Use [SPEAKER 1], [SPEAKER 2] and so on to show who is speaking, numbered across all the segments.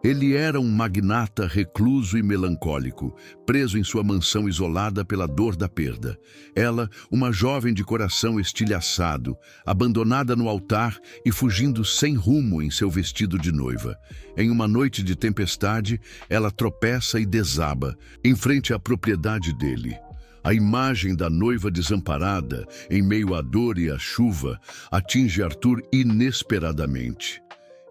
[SPEAKER 1] Ele era um magnata recluso e melancólico, preso em sua mansão isolada pela dor da perda. Ela, uma jovem de coração estilhaçado, abandonada no altar e fugindo sem rumo em seu vestido de noiva. Em uma noite de tempestade, ela tropeça e desaba, em frente à propriedade dele. A imagem da noiva desamparada, em meio à dor e à chuva, atinge Arthur inesperadamente.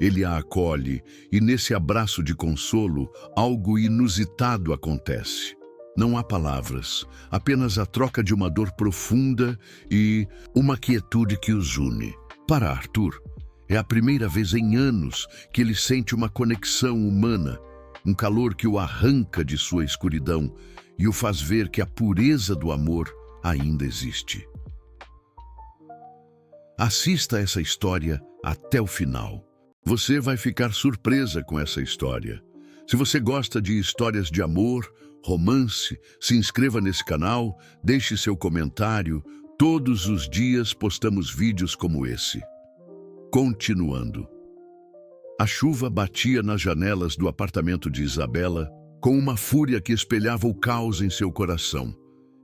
[SPEAKER 1] Ele a acolhe e, nesse abraço de consolo, algo inusitado acontece. Não há palavras, apenas a troca de uma dor profunda e uma quietude que os une. Para Arthur, é a primeira vez em anos que ele sente uma conexão humana, um calor que o arranca de sua escuridão e o faz ver que a pureza do amor ainda existe. Assista essa história até o final. Você vai ficar surpresa com essa história. Se você gosta de histórias de amor, romance, se inscreva nesse canal, deixe seu comentário. Todos os dias postamos vídeos como esse. Continuando. A chuva batia nas janelas do apartamento de Isabela com uma fúria que espelhava o caos em seu coração.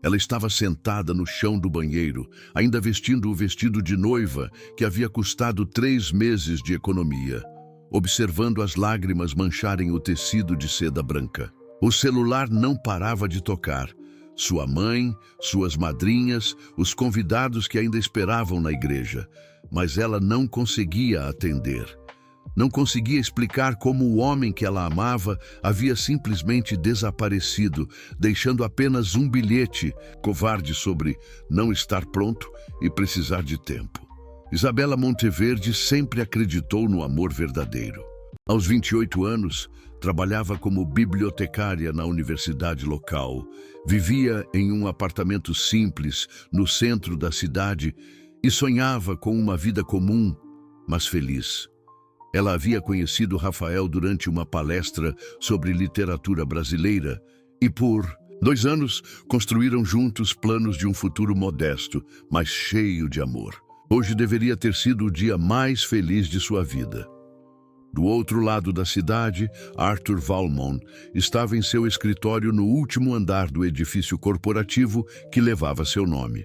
[SPEAKER 1] Ela estava sentada no chão do banheiro, ainda vestindo o vestido de noiva que havia custado 3 meses de economia, observando as lágrimas mancharem o tecido de seda branca. O celular não parava de tocar. Sua mãe, suas madrinhas, os convidados que ainda esperavam na igreja, mas ela não conseguia atender. Não conseguia explicar como o homem que ela amava havia simplesmente desaparecido, deixando apenas um bilhete, covarde, sobre não estar pronto e precisar de tempo. Isabela Monteverde sempre acreditou no amor verdadeiro. Aos 28 anos, trabalhava como bibliotecária na universidade local, vivia em um apartamento simples no centro da cidade e sonhava com uma vida comum, mas feliz. Ela havia conhecido Rafael durante uma palestra sobre literatura brasileira e, por 2 anos, construíram juntos planos de um futuro modesto, mas cheio de amor. Hoje deveria ter sido o dia mais feliz de sua vida. Do outro lado da cidade, Arthur Valmont estava em seu escritório no último andar do edifício corporativo que levava seu nome.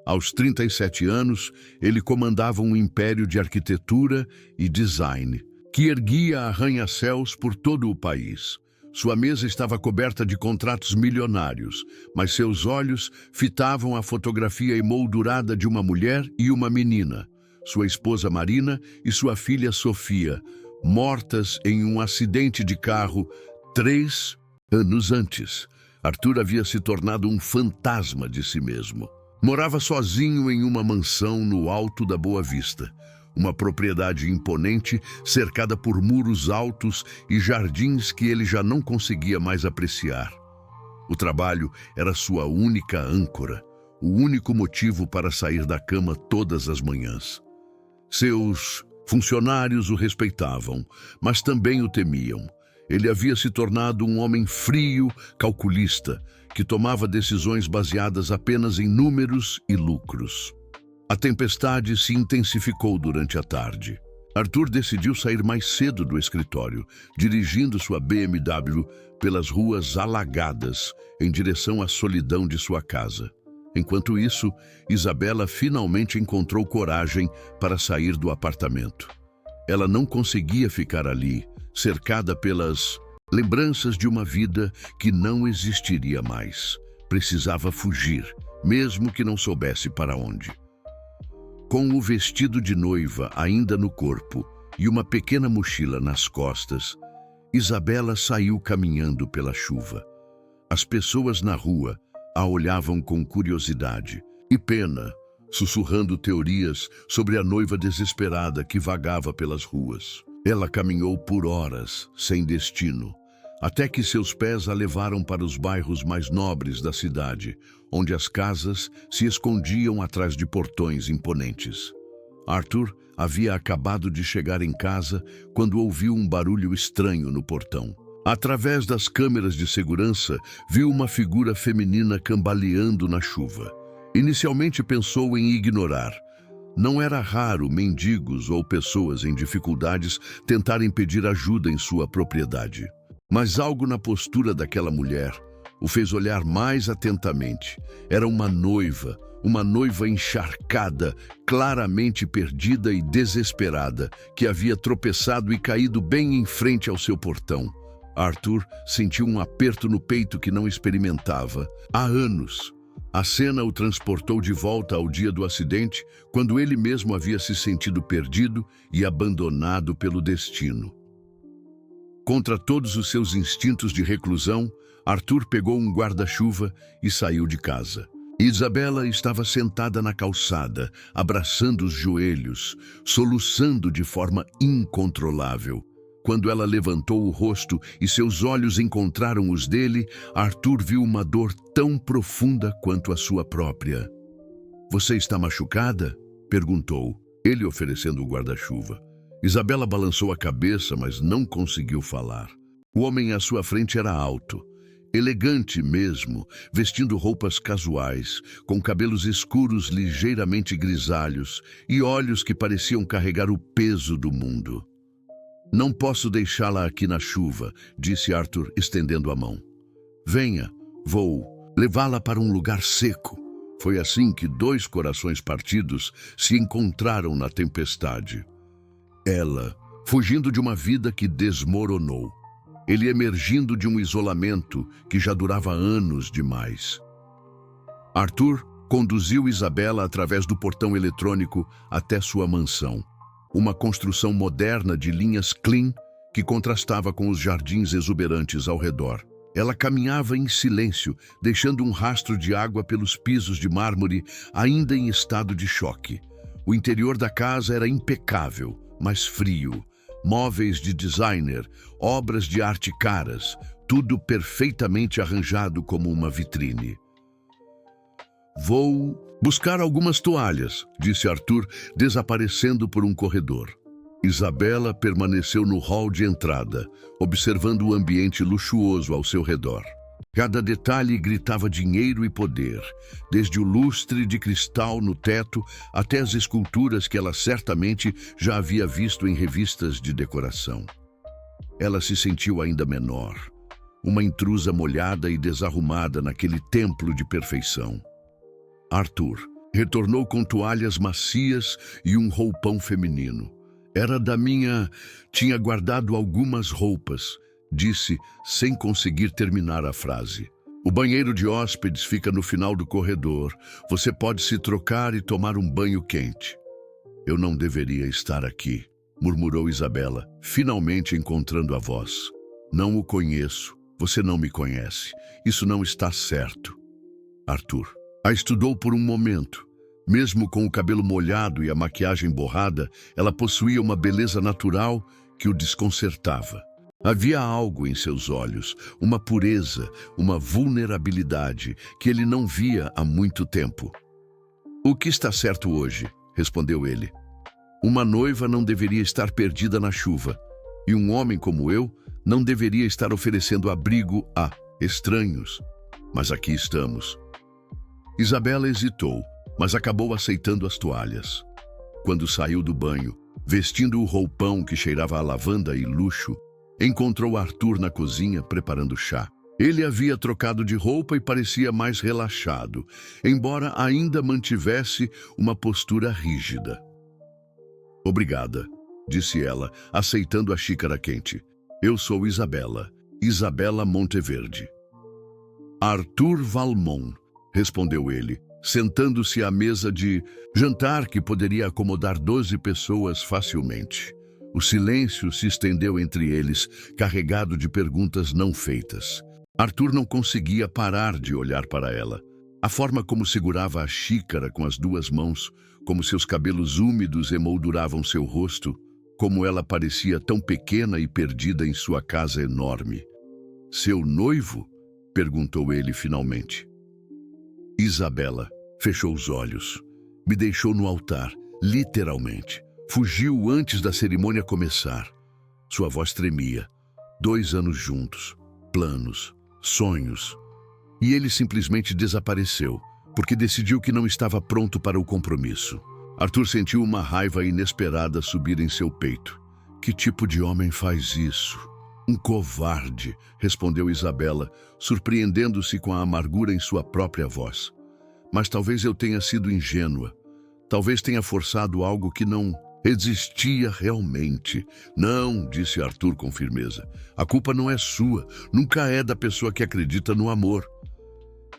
[SPEAKER 1] Aos 37 anos, ele comandava um império de arquitetura e design, que erguia arranha-céus por todo o país. Sua mesa estava coberta de contratos milionários, mas seus olhos fitavam a fotografia emoldurada de uma mulher e uma menina, sua esposa Marina e sua filha Sofia, mortas em um acidente de carro 3 anos antes. Arthur havia se tornado um fantasma de si mesmo. Morava sozinho em uma mansão no alto da Boa Vista, uma propriedade imponente cercada por muros altos e jardins que ele já não conseguia mais apreciar. O trabalho era sua única âncora, o único motivo para sair da cama todas as manhãs. Seus funcionários o respeitavam, mas também o temiam. Ele havia se tornado um homem frio, calculista, que tomava decisões baseadas apenas em números e lucros. A tempestade se intensificou durante a tarde. Arthur decidiu sair mais cedo do escritório, dirigindo sua BMW pelas ruas alagadas em direção à solidão de sua casa. Enquanto isso, Isabela finalmente encontrou coragem para sair do apartamento. Ela não conseguia ficar ali, cercada pelas lembranças de uma vida que não existiria mais. Precisava fugir, mesmo que não soubesse para onde. Com o vestido de noiva ainda no corpo e uma pequena mochila nas costas, Isabela saiu caminhando pela chuva. As pessoas na rua a olhavam com curiosidade e pena, sussurrando teorias sobre a noiva desesperada que vagava pelas ruas. Ela caminhou por horas, sem destino, até que seus pés a levaram para os bairros mais nobres da cidade, onde as casas se escondiam atrás de portões imponentes. Arthur havia acabado de chegar em casa quando ouviu um barulho estranho no portão. Através das câmeras de segurança, viu uma figura feminina cambaleando na chuva. Inicialmente pensou em ignorar, Não era raro mendigos ou pessoas em dificuldades tentarem pedir ajuda em sua propriedade. Mas algo na postura daquela mulher o fez olhar mais atentamente. Era uma noiva encharcada, claramente perdida e desesperada, que havia tropeçado e caído bem em frente ao seu portão. Arthur sentiu um aperto no peito que não experimentava há anos. A cena o transportou de volta ao dia do acidente, quando ele mesmo havia se sentido perdido e abandonado pelo destino. Contra todos os seus instintos de reclusão, Arthur pegou um guarda-chuva e saiu de casa. Isabela estava sentada na calçada, abraçando os joelhos, soluçando de forma incontrolável. Quando ela levantou o rosto e seus olhos encontraram os dele, Arthur viu uma dor tão profunda quanto a sua própria. "Você está machucada?" perguntou, ele oferecendo o guarda-chuva. Isabela balançou a cabeça, mas não conseguiu falar. O homem à sua frente era alto, elegante mesmo, vestindo roupas casuais, com cabelos escuros ligeiramente grisalhos e olhos que pareciam carregar o peso do mundo. "Não posso deixá-la aqui na chuva", disse Arthur, estendendo a mão. "Venha, vou levá-la para um lugar seco." Foi assim que dois corações partidos se encontraram na tempestade. Ela, fugindo de uma vida que desmoronou. Ele emergindo de um isolamento que já durava anos demais. Arthur conduziu Isabela através do portão eletrônico até sua mansão. Uma construção moderna de linhas clean que contrastava com os jardins exuberantes ao redor. Ela caminhava em silêncio, deixando um rastro de água pelos pisos de mármore ainda em estado de choque. O interior da casa era impecável, mas frio. Móveis de designer, obras de arte caras, tudo perfeitamente arranjado como uma vitrine. "Vou buscar algumas toalhas", disse Arthur, desaparecendo por um corredor. Isabela permaneceu no hall de entrada, observando o ambiente luxuoso ao seu redor. Cada detalhe gritava dinheiro e poder, desde o lustre de cristal no teto até as esculturas que ela certamente já havia visto em revistas de decoração. Ela se sentiu ainda menor, uma intrusa molhada e desarrumada naquele templo de perfeição. Arthur retornou com toalhas macias e um roupão feminino. Tinha guardado algumas roupas", disse, sem conseguir terminar a frase. "O banheiro de hóspedes fica no final do corredor. Você pode se trocar e tomar um banho quente." "Eu não deveria estar aqui", murmurou Isabela, finalmente encontrando a voz. "Não o conheço. Você não me conhece. Isso não está certo." Arthur a estudou por um momento. Mesmo com o cabelo molhado e a maquiagem borrada, ela possuía uma beleza natural que o desconcertava. Havia algo em seus olhos, uma pureza, uma vulnerabilidade que ele não via há muito tempo. "O que está certo hoje?", respondeu ele. "Uma noiva não deveria estar perdida na chuva, e um homem como eu não deveria estar oferecendo abrigo a estranhos. Mas aqui estamos." Isabela hesitou, mas acabou aceitando as toalhas. Quando saiu do banho, vestindo o roupão que cheirava a lavanda e luxo, encontrou Arthur na cozinha preparando chá. Ele havia trocado de roupa e parecia mais relaxado, embora ainda mantivesse uma postura rígida. "Obrigada", disse ela, aceitando a xícara quente. "Eu sou Isabela Monteverde." "Arthur Valmont", respondeu ele, sentando-se à mesa de jantar que poderia acomodar 12 pessoas facilmente. O silêncio se estendeu entre eles, carregado de perguntas não feitas. Arthur não conseguia parar de olhar para ela. A forma como segurava a xícara com as duas mãos, como seus cabelos úmidos emolduravam seu rosto, como ela parecia tão pequena e perdida em sua casa enorme. "Seu noivo?", perguntou ele finalmente. Isabela fechou os olhos. "Me deixou no altar, literalmente. Fugiu antes da cerimônia começar." Sua voz tremia. 2 anos juntos, planos, sonhos. E ele simplesmente desapareceu, porque decidiu que não estava pronto para o compromisso. Arthur sentiu uma raiva inesperada subir em seu peito. Que tipo de homem faz isso? Um covarde, respondeu Isabela, surpreendendo-se com a amargura em sua própria voz. Mas talvez eu tenha sido ingênua. Talvez tenha forçado algo que não existia realmente. Não, disse Arthur com firmeza. A culpa não é sua, nunca é da pessoa que acredita no amor.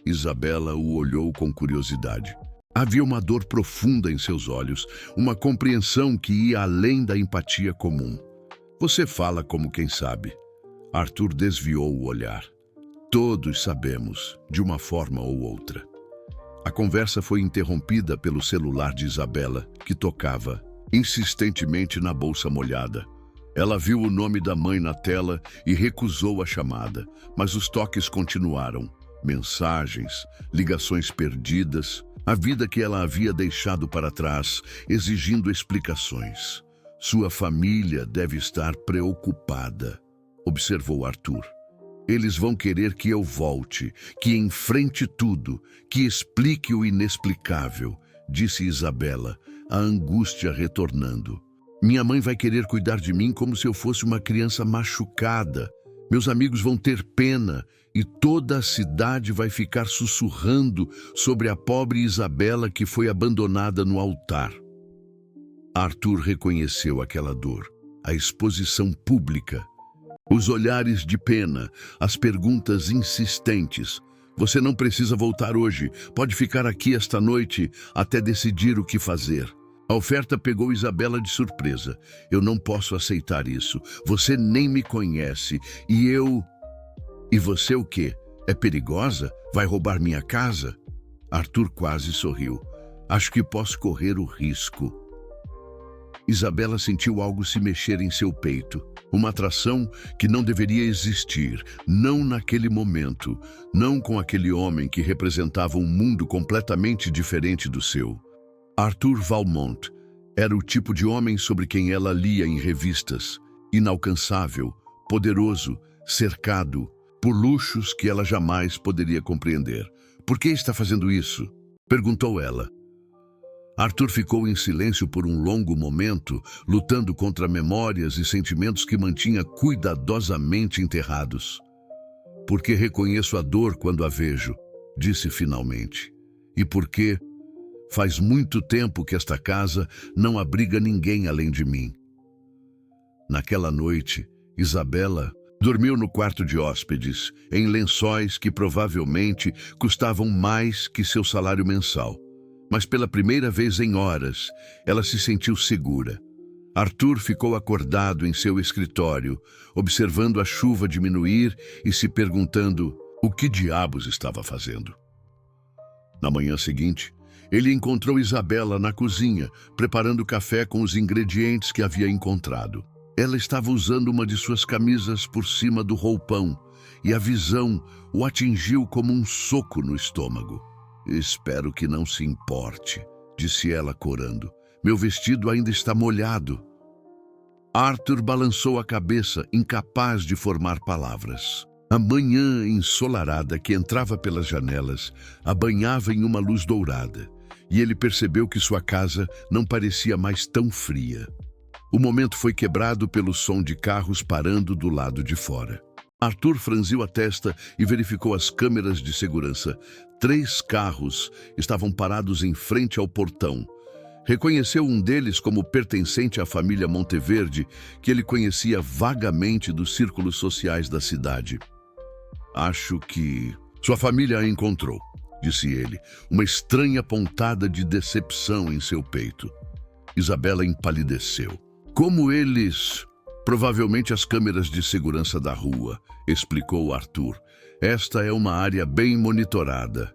[SPEAKER 1] Isabela o olhou com curiosidade. Havia uma dor profunda em seus olhos, uma compreensão que ia além da empatia comum. Você fala como quem sabe. Arthur desviou o olhar. Todos sabemos, de uma forma ou outra. A conversa foi interrompida pelo celular de Isabela, que tocava insistentemente na bolsa molhada. Ela viu o nome da mãe na tela e recusou a chamada, mas os toques continuaram. Mensagens, ligações perdidas, a vida que ela havia deixado para trás, exigindo explicações. Sua família deve estar preocupada, observou Arthur. Eles vão querer que eu volte, que enfrente tudo, que explique o inexplicável, disse Isabela, a angústia retornando. Minha mãe vai querer cuidar de mim como se eu fosse uma criança machucada. Meus amigos vão ter pena e toda a cidade vai ficar sussurrando sobre a pobre Isabela que foi abandonada no altar. Arthur reconheceu aquela dor, a exposição pública, os olhares de pena, as perguntas insistentes. Você não precisa voltar hoje, pode ficar aqui esta noite até decidir o que fazer. A oferta pegou Isabela de surpresa. Eu não posso aceitar isso. Você nem me conhece. E eu... E você o quê? É perigosa? Vai roubar minha casa? Arthur quase sorriu. Acho que posso correr o risco. Isabela sentiu algo se mexer em seu peito. Uma atração que não deveria existir. Não naquele momento. Não com aquele homem que representava um mundo completamente diferente do seu. Arthur Valmont era o tipo de homem sobre quem ela lia em revistas, inalcançável, poderoso, cercado por luxos que ela jamais poderia compreender. Por que está fazendo isso? Perguntou ela. Arthur ficou em silêncio por um longo momento, lutando contra memórias e sentimentos que mantinha cuidadosamente enterrados. Porque reconheço a dor quando a vejo, disse finalmente. E porque... Faz muito tempo que esta casa não abriga ninguém além de mim. Naquela noite, Isabela dormiu no quarto de hóspedes, em lençóis que provavelmente custavam mais que seu salário mensal. Mas pela primeira vez em horas, ela se sentiu segura. Arthur ficou acordado em seu escritório, observando a chuva diminuir e se perguntando o que diabos estava fazendo. Na manhã seguinte, ele encontrou Isabela na cozinha, preparando café com os ingredientes que havia encontrado. Ela estava usando uma de suas camisas por cima do roupão, e a visão o atingiu como um soco no estômago. Espero que não se importe, disse ela corando. Meu vestido ainda está molhado. Arthur balançou a cabeça, incapaz de formar palavras. A manhã ensolarada que entrava pelas janelas a banhava em uma luz dourada. E ele percebeu que sua casa não parecia mais tão fria. O momento foi quebrado pelo som de carros parando do lado de fora. Arthur franziu a testa e verificou as câmeras de segurança. 3 carros estavam parados em frente ao portão. Reconheceu um deles como pertencente à família Monteverde, que ele conhecia vagamente dos círculos sociais da cidade. Acho que sua família a encontrou, disse ele, uma estranha pontada de decepção em seu peito. Isabela empalideceu. Como eles... Provavelmente as câmeras de segurança da rua, explicou Arthur. Esta é uma área bem monitorada.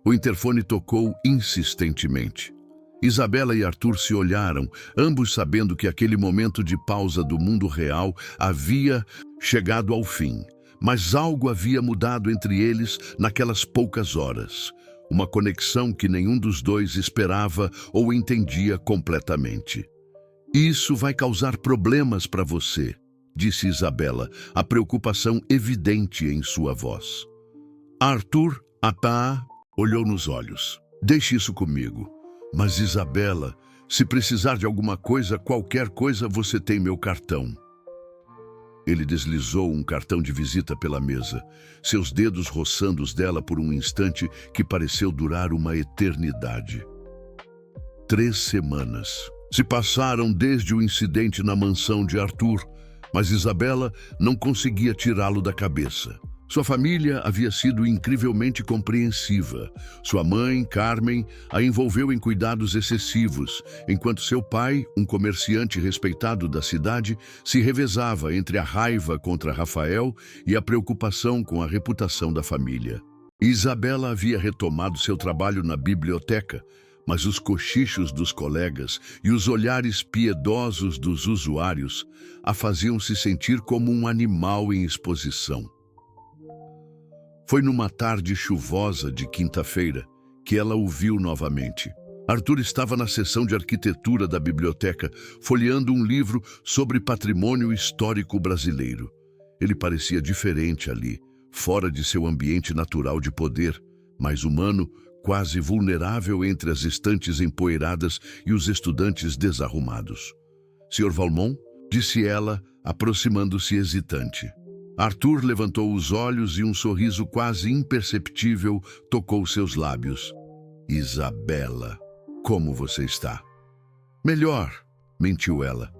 [SPEAKER 1] O interfone tocou insistentemente. Isabela e Arthur se olharam, ambos sabendo que aquele momento de pausa do mundo real havia chegado ao fim. Mas algo havia mudado entre eles naquelas poucas horas. Uma conexão que nenhum dos dois esperava ou entendia completamente. Isso vai causar problemas para você, disse Isabela, a preocupação evidente em sua voz. Arthur, olhou nos olhos. Deixe isso comigo. Mas Isabela, Se precisar de alguma coisa, qualquer coisa, você tem meu cartão. Ele deslizou um cartão de visita pela mesa, seus dedos roçando os dela por um instante que pareceu durar uma eternidade. 3 semanas se passaram desde o incidente na mansão de Arthur, mas Isabela não conseguia tirá-lo da cabeça. Sua família havia sido incrivelmente compreensiva. Sua mãe, Carmen, a envolveu em cuidados excessivos, enquanto seu pai, um comerciante respeitado da cidade, se revezava entre a raiva contra Rafael e a preocupação com a reputação da família. Isabela havia retomado seu trabalho na biblioteca, mas os cochichos dos colegas e os olhares piedosos dos usuários a faziam se sentir como um animal em exposição. Foi numa tarde chuvosa de quinta-feira que ela o viu novamente. Arthur estava na seção de arquitetura da biblioteca, folheando um livro sobre patrimônio histórico brasileiro. Ele parecia diferente ali, fora de seu ambiente natural de poder, mais humano, quase vulnerável entre as estantes empoeiradas e os estudantes desarrumados. Sr. Valmont, disse ela, aproximando-se hesitante. Arthur levantou os olhos e um sorriso quase imperceptível tocou seus lábios. Isabela, como você está? Melhor, mentiu ela.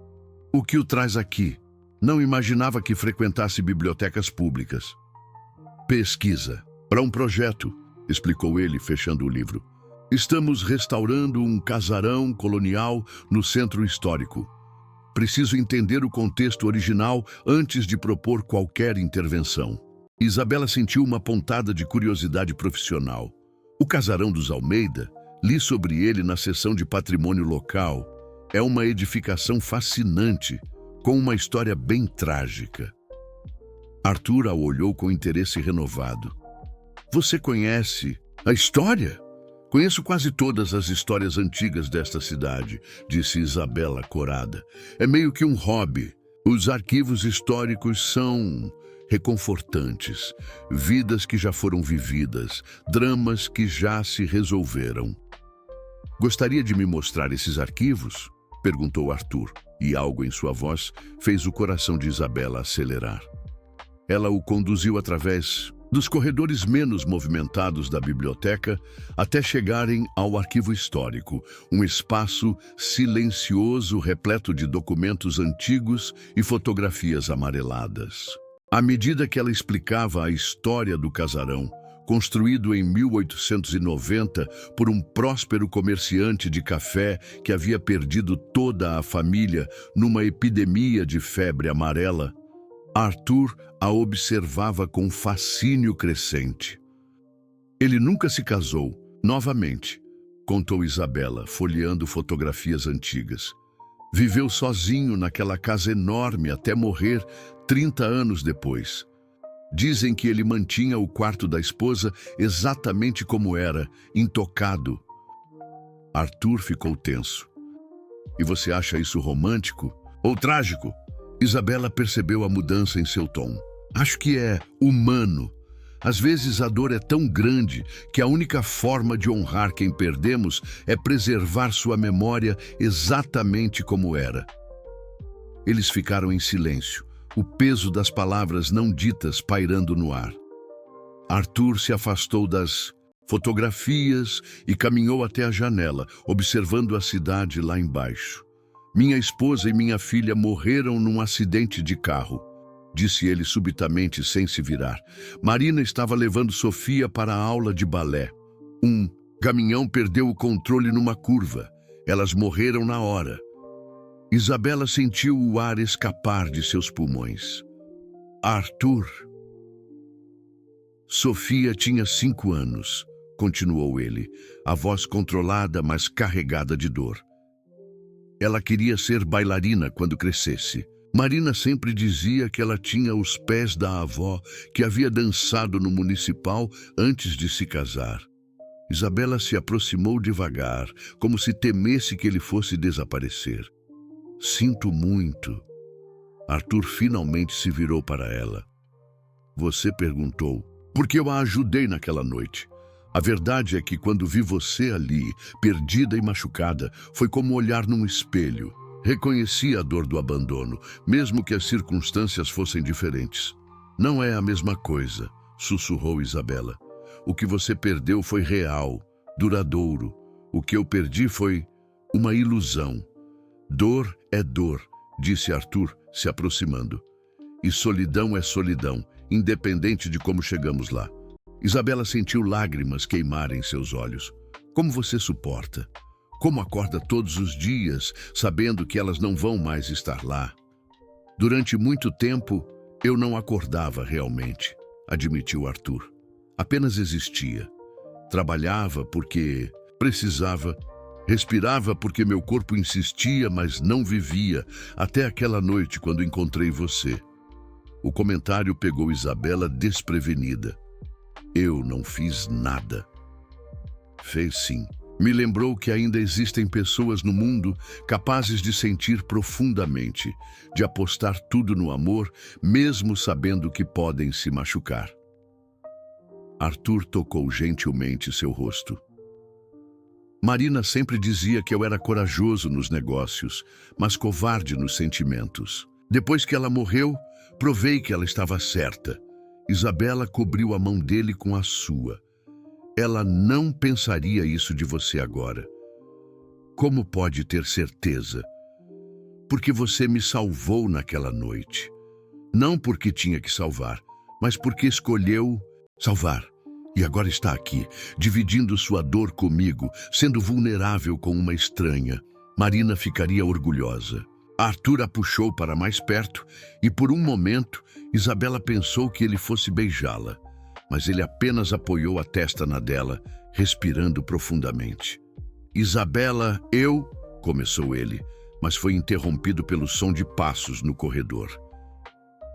[SPEAKER 1] O que o traz aqui? Não imaginava que frequentasse bibliotecas públicas. Pesquisa. Para um projeto, explicou ele, fechando o livro. Estamos restaurando um casarão colonial no centro histórico. Preciso entender o contexto original antes de propor qualquer intervenção. Isabela sentiu uma pontada de curiosidade profissional. O casarão dos Almeida, li sobre ele na seção de patrimônio local, é uma edificação fascinante, com uma história bem trágica. Arthur a olhou com interesse renovado. Você conhece a história? Conheço quase todas as histórias antigas desta cidade, disse Isabela corada. É meio que um hobby. Os arquivos históricos são reconfortantes. Vidas que já foram vividas, dramas que já se resolveram. Gostaria de me mostrar esses arquivos? Perguntou Arthur, e algo em sua voz fez o coração de Isabela acelerar. Ela o conduziu através dos corredores menos movimentados da biblioteca até chegarem ao arquivo histórico, um espaço silencioso repleto de documentos antigos e fotografias amareladas. À medida que ela explicava a história do casarão, construído em 1890 por um próspero comerciante de café que havia perdido toda a família numa epidemia de febre amarela, Arthur a observava com fascínio crescente. Ele nunca se casou, novamente, contou Isabela, folheando fotografias antigas. Viveu sozinho naquela casa enorme até morrer 30 anos depois. Dizem que ele mantinha o quarto da esposa exatamente como era, intocado. Arthur ficou tenso. E você acha isso romântico ou trágico? Isabela percebeu a mudança em seu tom. Acho que é humano. Às vezes a dor é tão grande que a única forma de honrar quem perdemos é preservar sua memória exatamente como era. Eles ficaram em silêncio, o peso das palavras não ditas pairando no ar. Arthur se afastou das fotografias e caminhou até a janela, observando a cidade lá embaixo. Minha esposa e minha filha morreram num acidente de carro, disse ele subitamente sem se virar. Marina estava levando Sofia para a aula de balé. Um caminhão perdeu o controle numa curva. Elas morreram na hora. Isabela sentiu o ar escapar de seus pulmões. Arthur. Sofia tinha 5 anos, continuou ele, a voz controlada, mas carregada de dor. Ela queria ser bailarina quando crescesse. Marina sempre dizia que ela tinha os pés da avó que havia dançado no municipal antes de se casar. Isabela se aproximou devagar, como se temesse que ele fosse desaparecer. Sinto muito. Arthur finalmente se virou para ela. Você perguntou, porque eu a ajudei naquela noite. A verdade é que quando vi você ali, perdida e machucada, foi como olhar num espelho. Reconheci a dor do abandono, mesmo que as circunstâncias fossem diferentes. Não é a mesma coisa, sussurrou Isabela. O que você perdeu foi real, duradouro. O que eu perdi foi uma ilusão. Dor é dor, disse Arthur, se aproximando. E solidão é solidão, independente de como chegamos lá. Isabela sentiu lágrimas queimarem seus olhos. Como você suporta? Como acorda todos os dias, sabendo que elas não vão mais estar lá? Durante muito tempo, eu não acordava realmente, admitiu Arthur. Apenas existia. Trabalhava porque precisava, respirava porque meu corpo insistia, mas não vivia, até aquela noite quando encontrei você. O comentário pegou Isabela desprevenida. Eu não fiz nada. Fez sim. Me lembrou que ainda existem pessoas no mundo capazes de sentir profundamente, de apostar tudo no amor, mesmo sabendo que podem se machucar. Arthur tocou gentilmente seu rosto. Marina sempre dizia que eu era corajoso nos negócios, mas covarde nos sentimentos. Depois que ela morreu, provei que ela estava certa. Isabela cobriu a mão dele com a sua. Ela não pensaria isso de você agora. Como pode ter certeza? Porque você me salvou naquela noite. Não porque tinha que salvar, mas porque escolheu salvar. E agora está aqui, dividindo sua dor comigo, sendo vulnerável com uma estranha. Marina ficaria orgulhosa. Arthur a puxou para mais perto e, por um momento, Isabela pensou que ele fosse beijá-la, mas ele apenas apoiou a testa na dela, respirando profundamente. Isabela, começou ele, mas foi interrompido pelo som de passos no corredor.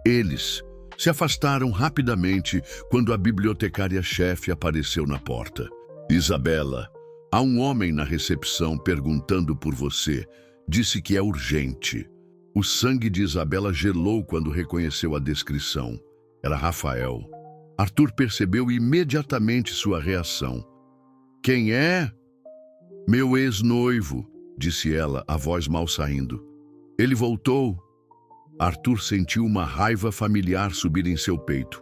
[SPEAKER 1] Eles se afastaram rapidamente quando a bibliotecária-chefe apareceu na porta. Isabela, há um homem na recepção perguntando por você. Disse que é urgente. O sangue de Isabela gelou quando reconheceu a descrição. Era Rafael. Arthur percebeu imediatamente sua reação. Quem é? Meu ex-noivo, disse ela, a voz mal saindo. Ele voltou. Arthur sentiu uma raiva familiar subir em seu peito.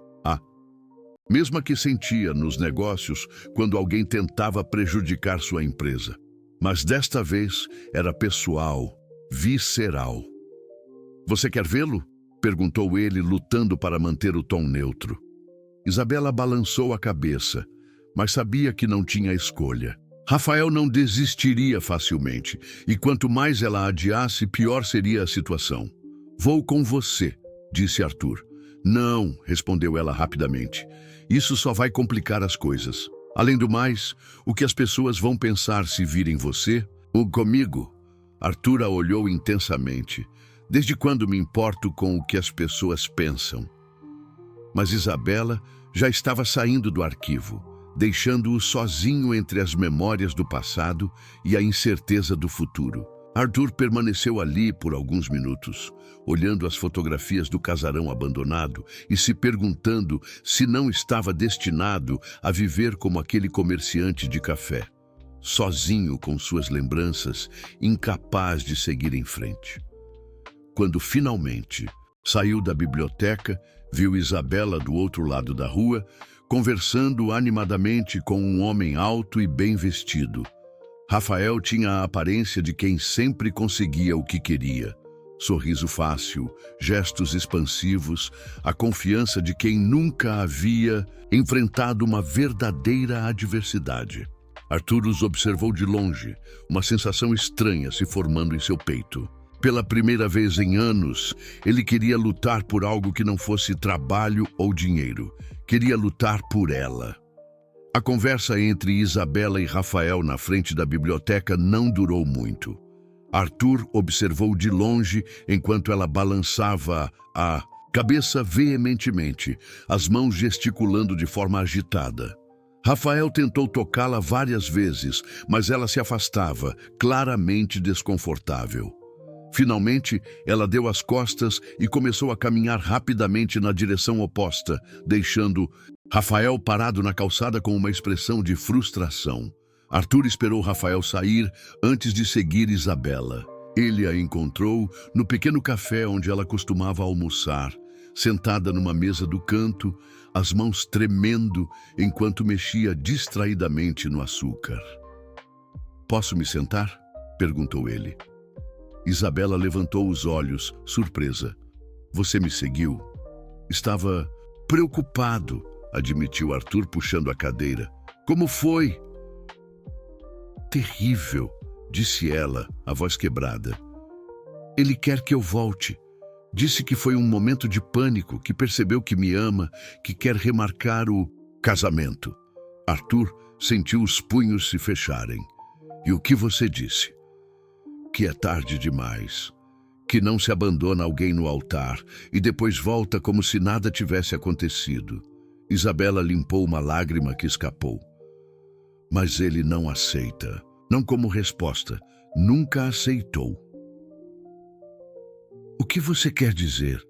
[SPEAKER 1] Mesma que sentia nos negócios quando alguém tentava prejudicar sua empresa. Mas desta vez era pessoal, visceral. Você quer vê-lo? Perguntou ele, lutando para manter o tom neutro. Isabela balançou a cabeça, mas sabia que não tinha escolha. Rafael não desistiria facilmente, e quanto mais ela adiasse, pior seria a situação. Vou com você, disse Arthur. Não, respondeu ela rapidamente. Isso só vai complicar as coisas. Além do mais, o que as pessoas vão pensar se virem você? Comigo? Arthur a olhou intensamente. Desde quando me importo com o que as pessoas pensam? Mas Isabela já estava saindo do arquivo, deixando-o sozinho entre as memórias do passado e a incerteza do futuro. Arthur permaneceu ali por alguns minutos, olhando as fotografias do casarão abandonado e se perguntando se não estava destinado a viver como aquele comerciante de café, sozinho com suas lembranças, incapaz de seguir em frente. Quando finalmente saiu da biblioteca, viu Isabela do outro lado da rua, conversando animadamente com um homem alto e bem vestido. Rafael tinha a aparência de quem sempre conseguia o que queria. Sorriso fácil, gestos expansivos, a confiança de quem nunca havia enfrentado uma verdadeira adversidade. Arthur os observou de longe, uma sensação estranha se formando em seu peito. Pela primeira vez em anos, ele queria lutar por algo que não fosse trabalho ou dinheiro. Queria lutar por ela. A conversa entre Isabela e Rafael na frente da biblioteca não durou muito. Arthur observou de longe enquanto ela balançava a cabeça veementemente, as mãos gesticulando de forma agitada. Rafael tentou tocá-la várias vezes, mas ela se afastava, claramente desconfortável. Finalmente, ela deu as costas e começou a caminhar rapidamente na direção oposta, deixando Rafael parado na calçada com uma expressão de frustração. Arthur esperou Rafael sair antes de seguir Isabela. Ele a encontrou no pequeno café onde ela costumava almoçar, sentada numa mesa do canto, as mãos tremendo enquanto mexia distraidamente no açúcar. "Posso me sentar?" perguntou ele. Isabela levantou os olhos, surpresa. "Você me seguiu?" "Estava preocupado", admitiu Arthur puxando a cadeira. "Como foi?" "Terrível", disse ela, a voz quebrada. "Ele quer que eu volte. Disse que foi um momento de pânico, que percebeu que me ama, que quer remarcar o casamento." Arthur sentiu os punhos se fecharem. "E o que você disse?" "Que é tarde demais. Que não se abandona alguém no altar e depois volta como se nada tivesse acontecido." Isabela limpou uma lágrima que escapou. "Mas ele não aceita. Não como resposta. Nunca aceitou." "O que você quer dizer?"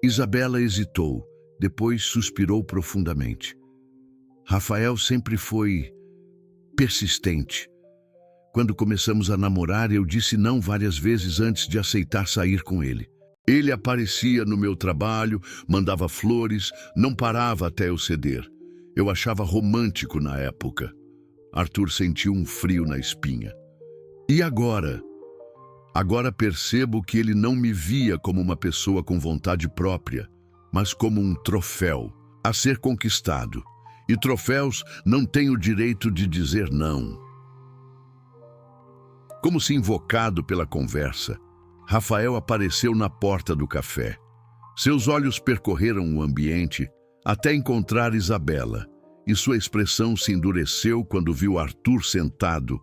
[SPEAKER 1] Isabela hesitou, depois suspirou profundamente. "Rafael sempre foi persistente. Quando começamos a namorar, eu disse não várias vezes antes de aceitar sair com ele. Ele aparecia no meu trabalho, mandava flores, não parava até eu ceder. Eu achava romântico na época." Arthur sentiu um frio na espinha. "E agora?" "Agora percebo que ele não me via como uma pessoa com vontade própria, mas como um troféu a ser conquistado. E troféus não têm o direito de dizer não." Como se invocado pela conversa, Rafael apareceu na porta do café. Seus olhos percorreram o ambiente até encontrar Isabela, e sua expressão se endureceu quando viu Arthur sentado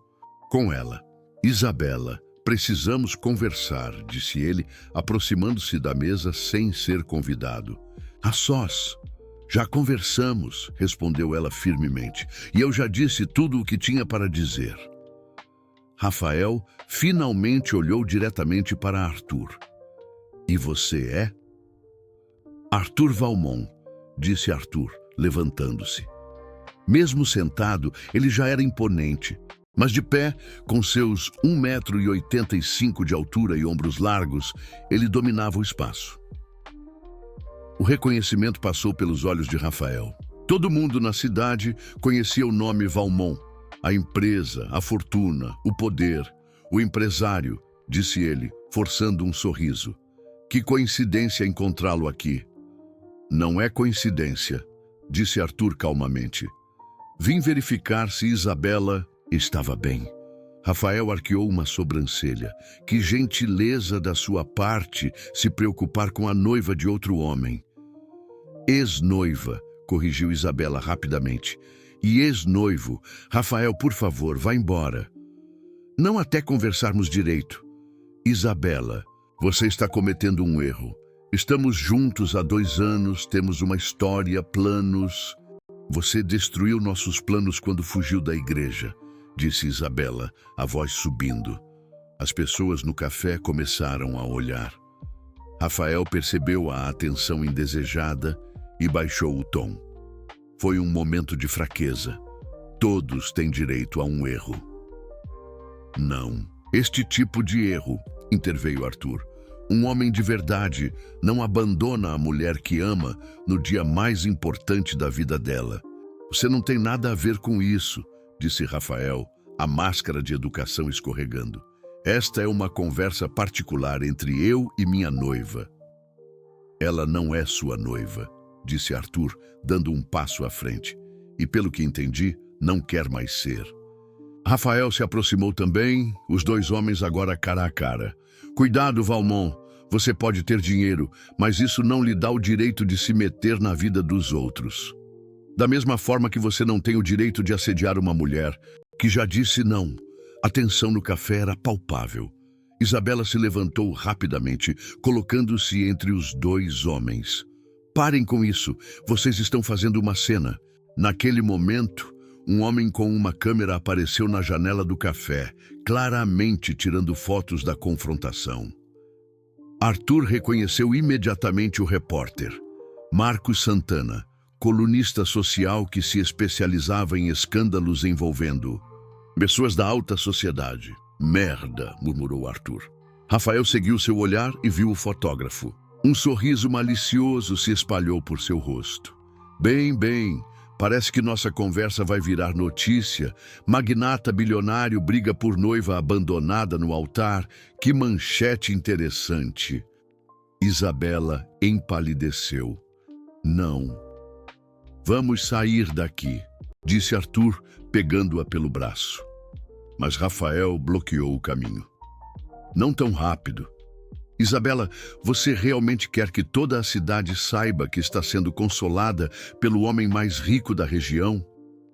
[SPEAKER 1] com ela. "Isabela, precisamos conversar", disse ele, aproximando-se da mesa sem ser convidado. "A sós." "Já conversamos", respondeu ela firmemente, "e eu já disse tudo o que tinha para dizer." Rafael finalmente olhou diretamente para Arthur. "E você é?" "Arthur Valmont", disse Arthur, levantando-se. Mesmo sentado, ele já era imponente, mas de pé, com seus 1,85 m de altura e ombros largos, ele dominava o espaço. O reconhecimento passou pelos olhos de Rafael. Todo mundo na cidade conhecia o nome Valmont. A empresa, a fortuna, o poder, o empresário, disse ele, forçando um sorriso. "Que coincidência encontrá-lo aqui." "Não é coincidência", disse Arthur calmamente. "Vim verificar se Isabela estava bem." Rafael arqueou uma sobrancelha. Que gentileza da sua parte se preocupar com a noiva de outro homem. "Ex-noiva", corrigiu Isabela rapidamente. "E ex-noivo. Rafael, por favor, vá embora." "Não até conversarmos direito." "Isabela, você está cometendo um erro. Estamos juntos há 2 anos, temos uma história, planos." "Você destruiu nossos planos quando fugiu da igreja", disse Isabela, a voz subindo. As pessoas no café começaram a olhar. Rafael percebeu a atenção indesejada e baixou o tom. Foi um momento de fraqueza. Todos têm direito a um erro. "Não, este tipo de erro", interveio Arthur. "Um homem de verdade não abandona a mulher que ama no dia mais importante da vida dela." "Você não tem nada a ver com isso", disse Rafael, a máscara de educação escorregando. "Esta é uma conversa particular entre eu e minha noiva." "Ela não é sua noiva", disse Arthur, dando um passo à frente. "E pelo que entendi, não quer mais ser." Rafael se aproximou também, os 2 homens agora cara a cara. "Cuidado, Valmont. Você pode ter dinheiro, mas isso não lhe dá o direito de se meter na vida dos outros. Da mesma forma que você não tem o direito de assediar uma mulher que já disse não." A tensão no café era palpável. Isabela se levantou rapidamente, colocando-se entre os 2 homens. "Parem com isso. Vocês estão fazendo uma cena." Naquele momento, um homem com uma câmera apareceu na janela do café, claramente tirando fotos da confrontação. Arthur reconheceu imediatamente o repórter. Marcos Santana, colunista social que se especializava em escândalos envolvendo pessoas da alta sociedade. Merda, murmurou Arthur. Rafael seguiu seu olhar e viu o fotógrafo. Um sorriso malicioso se espalhou por seu rosto. Bem, parece que nossa conversa vai virar notícia. Magnata bilionário briga por noiva abandonada no altar. Que manchete interessante. Isabela empalideceu. Não. Vamos sair daqui, disse Arthur, pegando-a pelo braço. Mas Rafael bloqueou o caminho. Não tão rápido. Isabela, você realmente quer que toda a cidade saiba que está sendo consolada pelo homem mais rico da região?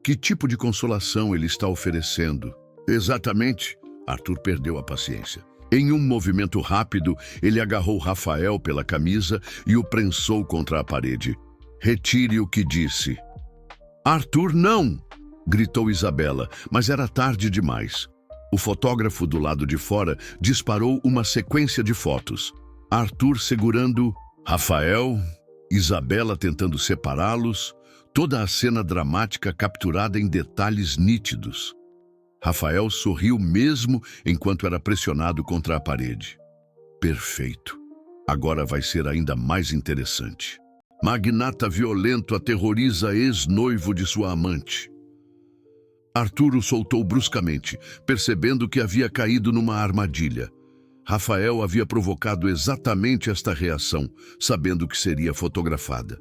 [SPEAKER 1] Que tipo de consolação ele está oferecendo? Exatamente. Arthur perdeu a paciência. Em um movimento rápido, ele agarrou Rafael pela camisa e o prensou contra a parede. Retire o que disse. Arthur, não! Gritou Isabela, mas era tarde demais. O fotógrafo do lado de fora disparou uma sequência de fotos. Arthur segurando Rafael, Isabela tentando separá-los, toda a cena dramática capturada em detalhes nítidos. Rafael sorriu mesmo enquanto era pressionado contra a parede. Perfeito. Agora vai ser ainda mais interessante. Magnata violento aterroriza ex-noivo de sua amante. Arthur o soltou bruscamente, percebendo que havia caído numa armadilha. Rafael havia provocado exatamente esta reação, sabendo que seria fotografada.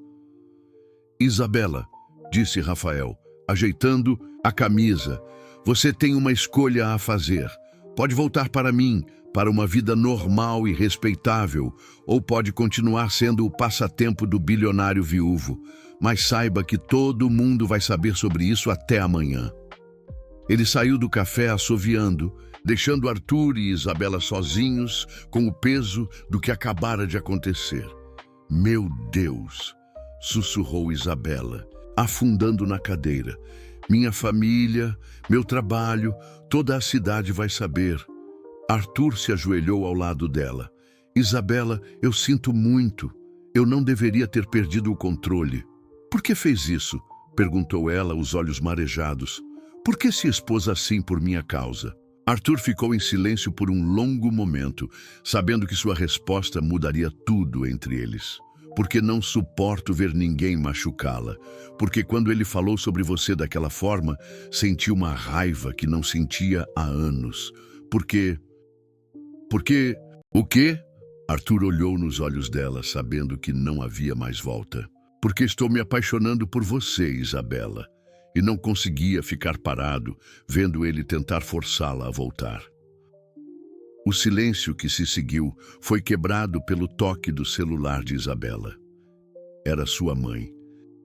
[SPEAKER 1] Isabela, disse Rafael, ajeitando a camisa, você tem uma escolha a fazer. Pode voltar para mim, para uma vida normal e respeitável, ou pode continuar sendo o passatempo do bilionário viúvo. Mas saiba que todo mundo vai saber sobre isso até amanhã. Ele saiu do café assoviando, deixando Arthur e Isabela sozinhos com o peso do que acabara de acontecer. Meu Deus, sussurrou Isabela, afundando na cadeira. Minha família, meu trabalho, toda a cidade vai saber. Arthur se ajoelhou ao lado dela. Isabela, eu sinto muito. Eu não deveria ter perdido o controle. Por que fez isso? Perguntou ela, os olhos marejados. Por que se expôs assim por minha causa? Arthur ficou em silêncio por um longo momento, sabendo que sua resposta mudaria tudo entre eles. Porque não suporto ver ninguém machucá-la. Porque quando ele falou sobre você daquela forma, senti uma raiva que não sentia há anos. Porque... O quê? Arthur olhou nos olhos dela, sabendo que não havia mais volta. Porque estou me apaixonando por você, Isabela. E não conseguia ficar parado, vendo ele tentar forçá-la a voltar. O silêncio que se seguiu foi quebrado pelo toque do celular de Isabela. Era sua mãe,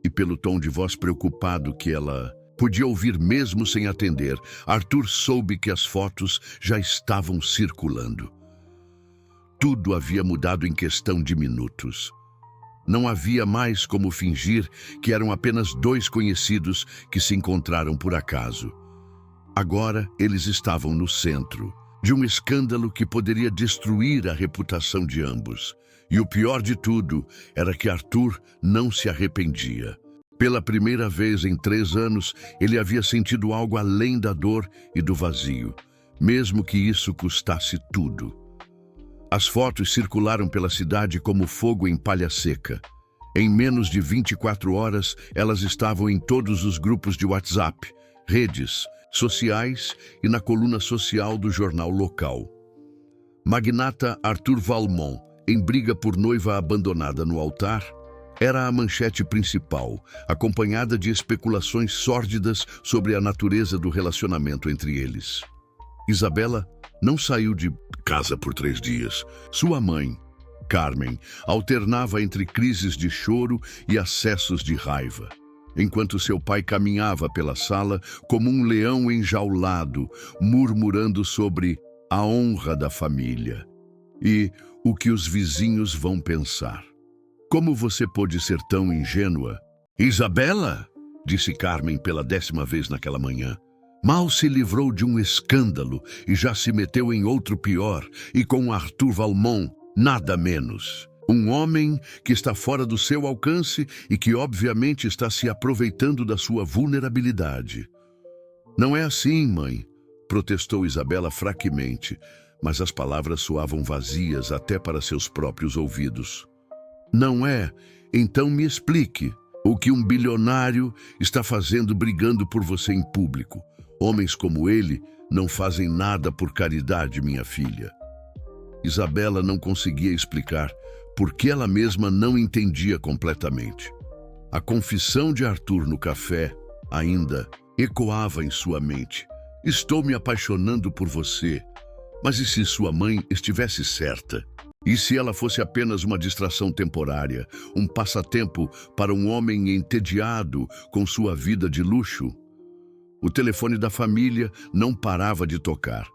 [SPEAKER 1] e pelo tom de voz preocupado que ela podia ouvir mesmo sem atender, Arthur soube que as fotos já estavam circulando. Tudo havia mudado em questão de minutos. Não havia mais como fingir que eram apenas dois conhecidos que se encontraram por acaso. Agora eles estavam no centro de um escândalo que poderia destruir a reputação de ambos. E o pior de tudo era que Arthur não se arrependia. Pela primeira vez em 3 anos, ele havia sentido algo além da dor e do vazio, mesmo que isso custasse tudo. As fotos circularam pela cidade como fogo em palha seca. Em menos de 24 horas, elas estavam em todos os grupos de WhatsApp, redes sociais e na coluna social do jornal local. Magnata Arthur Valmont, em briga por noiva abandonada no altar, era a manchete principal, acompanhada de especulações sórdidas sobre a natureza do relacionamento entre eles. Isabela não saiu de casa por 3 dias. Sua mãe, Carmen, alternava entre crises de choro e acessos de raiva, enquanto seu pai caminhava pela sala como um leão enjaulado, murmurando sobre a honra da família e o que os vizinhos vão pensar. Como você pôde ser tão ingênua? Isabela, disse Carmen pela 10ª vez naquela manhã. Mal se livrou de um escândalo e já se meteu em outro pior, e com Arthur Valmont, nada menos. Um homem que está fora do seu alcance e que obviamente está se aproveitando da sua vulnerabilidade. Não é assim, mãe, protestou Isabela fraquemente, mas as palavras soavam vazias até para seus próprios ouvidos. Não é? Então me explique o que um bilionário está fazendo brigando por você em público. Homens como ele não fazem nada por caridade, minha filha. Isabela não conseguia explicar porque ela mesma não entendia completamente. A confissão de Arthur no café ainda ecoava em sua mente. Estou me apaixonando por você. Mas e se sua mãe estivesse certa? E se ela fosse apenas uma distração temporária, um passatempo para um homem entediado com sua vida de luxo? O telefone da família não parava de tocar.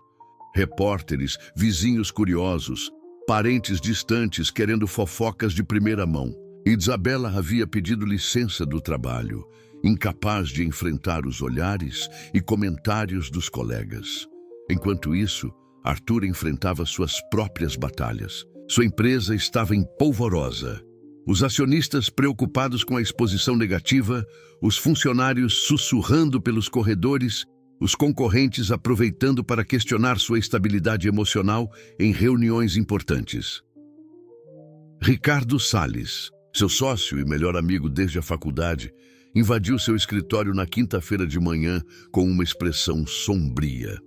[SPEAKER 1] Repórteres, vizinhos curiosos, parentes distantes querendo fofocas de primeira mão. Isabela havia pedido licença do trabalho, incapaz de enfrentar os olhares e comentários dos colegas. Enquanto isso, Arthur enfrentava suas próprias batalhas. Sua empresa estava em polvorosa. Os acionistas preocupados com a exposição negativa, os funcionários sussurrando pelos corredores, os concorrentes aproveitando para questionar sua estabilidade emocional em reuniões importantes. Ricardo Salles, seu sócio e melhor amigo desde a faculdade, invadiu seu escritório na quinta-feira de manhã com uma expressão sombria.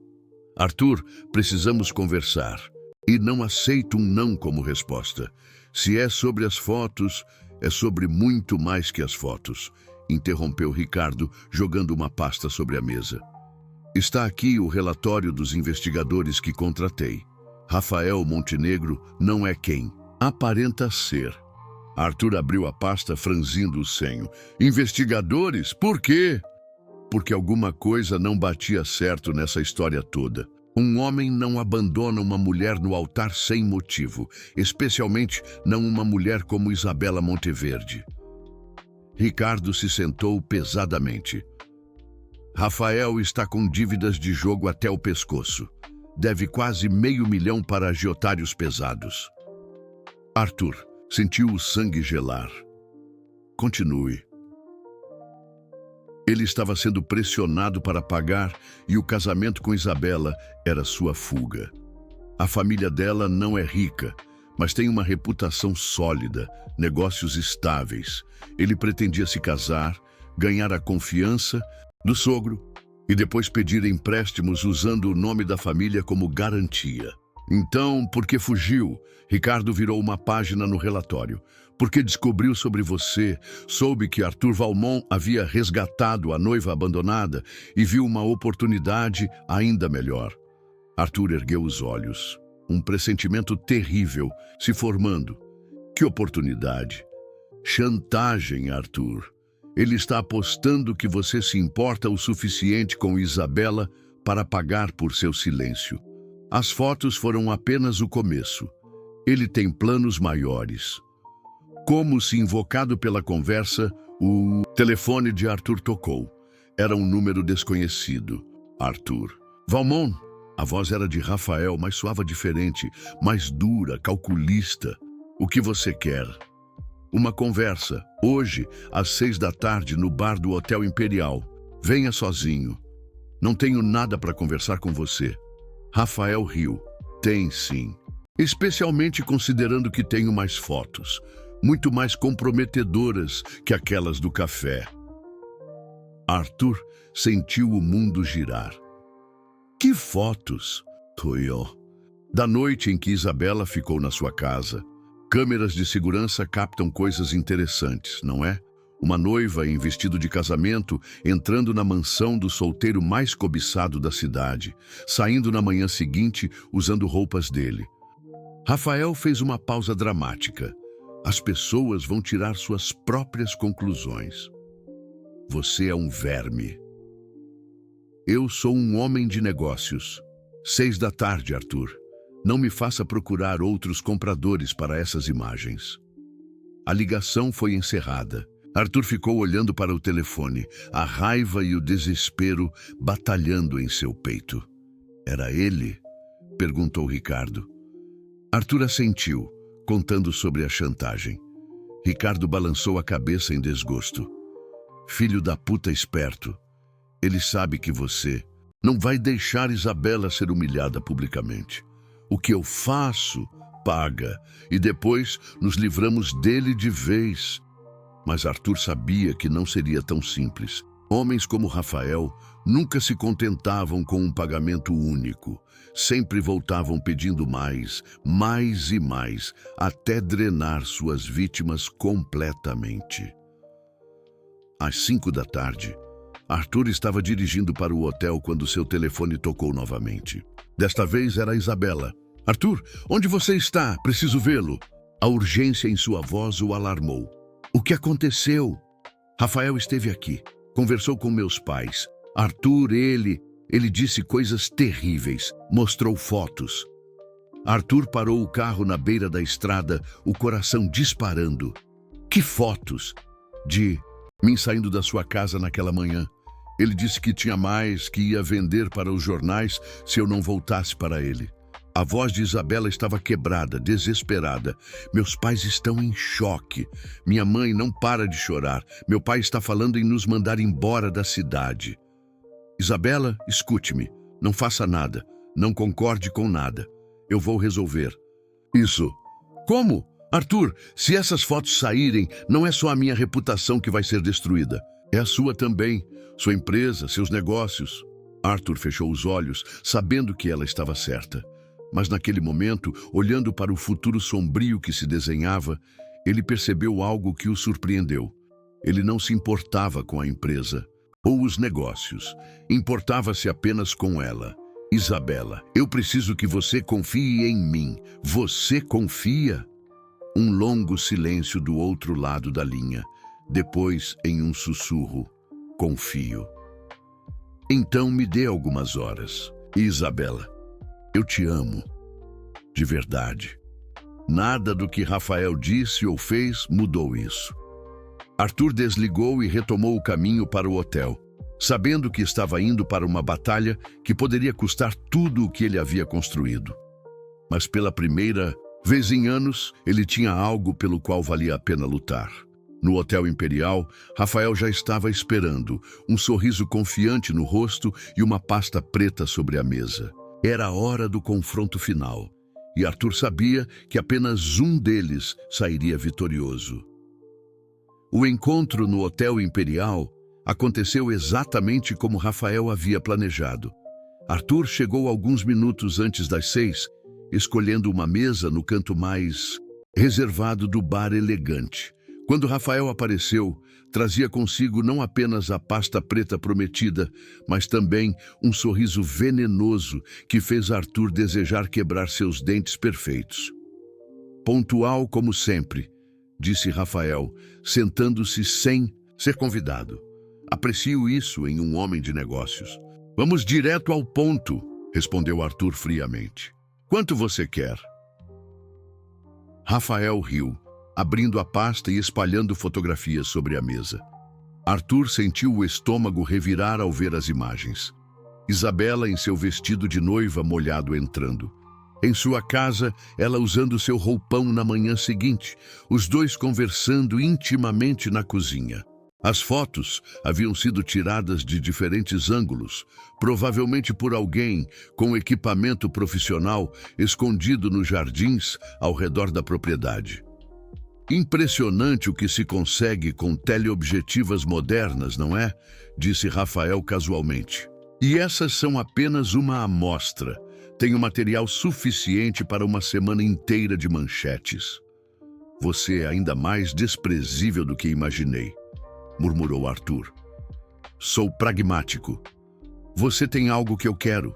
[SPEAKER 1] Arthur, precisamos conversar. E não aceito um não como resposta. Se é sobre as fotos, é sobre muito mais que as fotos, interrompeu Ricardo, jogando uma pasta sobre a mesa. Está aqui o relatório dos investigadores que contratei. Rafael Montenegro não é quem aparenta ser. Arthur abriu a pasta franzindo o senho. Investigadores? Por quê? Porque alguma coisa não batia certo nessa história toda. Um homem não abandona uma mulher no altar sem motivo, especialmente não uma mulher como Isabela Monteverde. Ricardo se sentou pesadamente. Rafael está com dívidas de jogo até o pescoço. Deve quase R$500 mil para agiotários pesados. Arthur sentiu o sangue gelar. Continue. Ele estava sendo pressionado para pagar e o casamento com Isabela era sua fuga. A família dela não é rica, mas tem uma reputação sólida, negócios estáveis. Ele pretendia se casar, ganhar a confiança do sogro e depois pedir empréstimos usando o nome da família como garantia. Então, por que fugiu? Ricardo virou uma página no relatório. Porque descobriu sobre você, soube que Arthur Valmont havia resgatado a noiva abandonada e viu uma oportunidade ainda melhor. Arthur ergueu os olhos. Um pressentimento terrível se formando. Que oportunidade! Chantagem, Arthur. Ele está apostando que você se importa o suficiente com Isabela para pagar por seu silêncio. As fotos foram apenas o começo. Ele tem planos maiores. Como se invocado pela conversa, o telefone de Arthur tocou. Era um número desconhecido. Arthur. Valmont. A voz era de Rafael, mas soava diferente, mais dura, calculista. O que você quer? Uma conversa, hoje, às 6 da tarde, no bar do Hotel Imperial. Venha sozinho. Não tenho nada para conversar com você. Rafael riu. Tem sim. Especialmente considerando que tenho mais fotos. Muito mais comprometedoras que aquelas do café. Arthur sentiu o mundo girar. Que fotos? Toiô. Da noite em que Isabela ficou na sua casa. Câmeras de segurança captam coisas interessantes, não é? Uma noiva em vestido de casamento entrando na mansão do solteiro mais cobiçado da cidade, saindo na manhã seguinte usando roupas dele. Rafael fez uma pausa dramática. As pessoas vão tirar suas próprias conclusões. Você é um verme. Eu sou um homem de negócios. 6 da tarde, Arthur. Não me faça procurar outros compradores para essas imagens. A ligação foi encerrada. Arthur ficou olhando para o telefone, a raiva e o desespero batalhando em seu peito. Era ele? Perguntou Ricardo. Arthur assentiu, contando sobre a chantagem. Ricardo balançou a cabeça em desgosto. Filho da puta esperto. Ele sabe que você não vai deixar Isabela ser humilhada publicamente. O que eu faço, paga, e depois nos livramos dele de vez. Mas Arthur sabia que não seria tão simples. Homens como Rafael nunca se contentavam com um pagamento único. Sempre voltavam pedindo mais, mais e mais, até drenar suas vítimas completamente. Às 5 da tarde, Arthur estava dirigindo para o hotel quando seu telefone tocou novamente. Desta vez era Isabela. Arthur, onde você está? Preciso vê-lo. A urgência em sua voz o alarmou. O que aconteceu? Rafael esteve aqui. Conversou com meus pais. Arthur, ele disse coisas terríveis. Mostrou fotos. Arthur parou o carro na beira da estrada, o coração disparando. Que fotos? De mim saindo da sua casa naquela manhã. Ele disse que tinha mais, que ia vender para os jornais se eu não voltasse para ele. A voz de Isabela estava quebrada, desesperada. Meus pais estão em choque. Minha mãe não para de chorar. Meu pai está falando em nos mandar embora da cidade. Isabela, escute-me. Não faça nada. Não concorde com nada. Eu vou resolver. Isso. Como? Arthur, se essas fotos saírem, não é só a minha reputação que vai ser destruída. É a sua também. Sua empresa, seus negócios. Arthur fechou os olhos, sabendo que ela estava certa. Mas naquele momento, olhando para o futuro sombrio que se desenhava, ele percebeu algo que o surpreendeu. Ele não se importava com a empresa ou os negócios. Importava-se apenas com ela. Isabela, eu preciso que você confie em mim. Você confia? Um longo silêncio do outro lado da linha. Depois, em um sussurro, confio. Então me dê algumas horas. Isabela, eu te amo. De verdade. Nada do que Rafael disse ou fez mudou isso. Arthur desligou e retomou o caminho para o hotel, sabendo que estava indo para uma batalha que poderia custar tudo o que ele havia construído. Mas pela primeira vez em anos, ele tinha algo pelo qual valia a pena lutar. No Hotel Imperial, Rafael já estava esperando, um sorriso confiante no rosto e uma pasta preta sobre a mesa. Era a hora do confronto final, e Arthur sabia que apenas um deles sairia vitorioso. O encontro no Hotel Imperial aconteceu exatamente como Rafael havia planejado. Arthur chegou alguns minutos antes das 6, escolhendo uma mesa no canto mais reservado do bar elegante. Quando Rafael apareceu, trazia consigo não apenas a pasta preta prometida, mas também um sorriso venenoso que fez Arthur desejar quebrar seus dentes perfeitos. Pontual como sempre, disse Rafael, sentando-se sem ser convidado. Aprecio isso em um homem de negócios. Vamos direto ao ponto, respondeu Arthur friamente. Quanto você quer? Rafael riu, abrindo a pasta e espalhando fotografias sobre a mesa. Arthur sentiu o estômago revirar ao ver as imagens. Isabela em seu vestido de noiva molhado entrando. Em sua casa, ela usando seu roupão na manhã seguinte, os dois conversando intimamente na cozinha. As fotos haviam sido tiradas de diferentes ângulos, provavelmente por alguém com equipamento profissional escondido nos jardins ao redor da propriedade. Impressionante o que se consegue com teleobjetivas modernas, não é? Disse Rafael casualmente. E essas são apenas uma amostra. Tenho material suficiente para uma semana inteira de manchetes. Você é ainda mais desprezível do que imaginei, murmurou Arthur. Sou pragmático. Você tem algo que eu quero.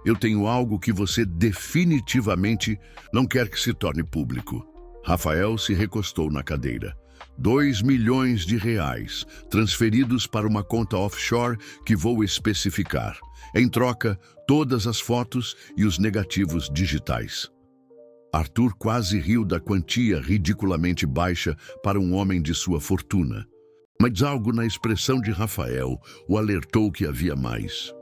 [SPEAKER 1] Eu tenho algo que você definitivamente não quer que se torne público. Rafael se recostou na cadeira. 2 milhões de reais, transferidos para uma conta offshore que vou especificar. Em troca, todas as fotos e os negativos digitais. Arthur quase riu da quantia ridiculamente baixa para um homem de sua fortuna. Mas algo na expressão de Rafael o alertou que havia mais.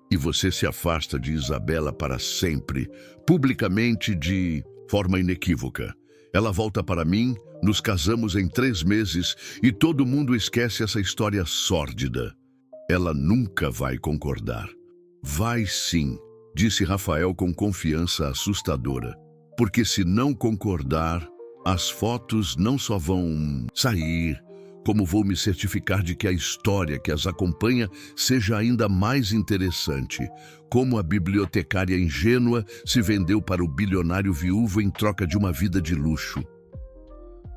[SPEAKER 1] E você se afasta de Isabela para sempre, publicamente de forma inequívoca. Ela volta para mim, nos casamos em 3 meses e todo mundo esquece essa história sórdida. Ela nunca vai concordar. Vai sim, disse Rafael com confiança assustadora. Porque se não concordar, as fotos não só vão sair, como vou me certificar de que a história que as acompanha seja ainda mais interessante. Como a bibliotecária ingênua se vendeu para o bilionário viúvo em troca de uma vida de luxo.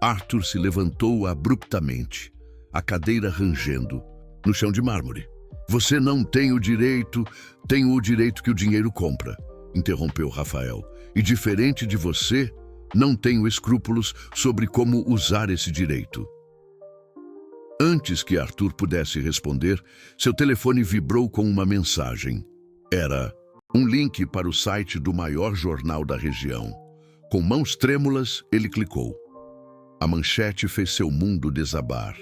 [SPEAKER 1] Arthur se levantou abruptamente, a cadeira rangendo, no chão de mármore. Você não tem o direito, tenho o direito que o dinheiro compra, interrompeu Rafael. E diferente de você, não tenho escrúpulos sobre como usar esse direito. Antes que Arthur pudesse responder, seu telefone vibrou com uma mensagem. Era um link para o site do maior jornal da região. Com mãos trêmulas, ele clicou. A manchete fez seu mundo desabar.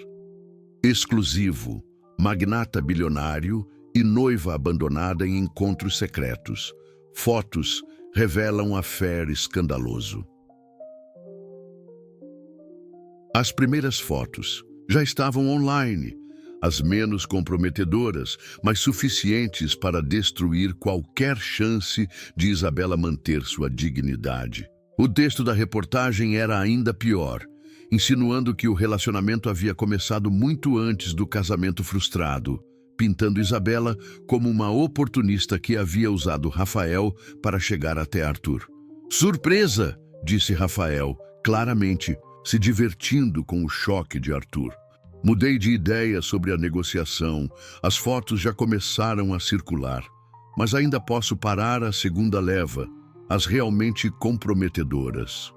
[SPEAKER 1] Exclusivo, magnata bilionário e noiva abandonada em encontros secretos. Fotos revelam affair escandaloso. As primeiras fotos já estavam online, as menos comprometedoras, mas suficientes para destruir qualquer chance de Isabela manter sua dignidade. O texto da reportagem era ainda pior, insinuando que o relacionamento havia começado muito antes do casamento frustrado, pintando Isabela como uma oportunista que havia usado Rafael para chegar até Arthur. Surpresa, disse Rafael, claramente, se divertindo com o choque de Arthur. Mudei de ideia sobre a negociação. As fotos já começaram a circular. Mas ainda posso parar a segunda leva, as realmente comprometedoras.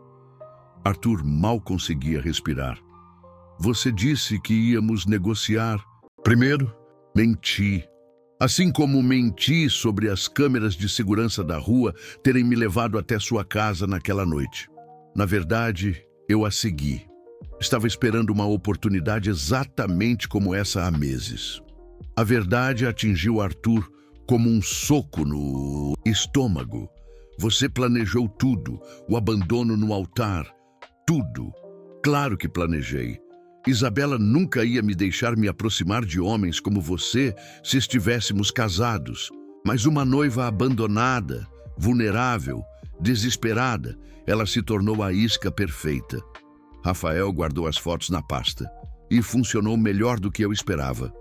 [SPEAKER 1] Arthur mal conseguia respirar. Você disse que íamos negociar. Primeiro, menti. Assim como menti sobre as câmeras de segurança da rua terem me levado até sua casa naquela noite. Na verdade, eu a segui. Estava esperando uma oportunidade exatamente como essa há meses. A verdade atingiu Arthur como um soco no estômago. Você planejou tudo, o abandono no altar, tudo. Claro que planejei. Isabela nunca ia me deixar me aproximar de homens como você se estivéssemos casados. Mas uma noiva abandonada, vulnerável, desesperada, ela se tornou a isca perfeita. Rafael guardou as fotos na pasta. E funcionou melhor do que eu esperava.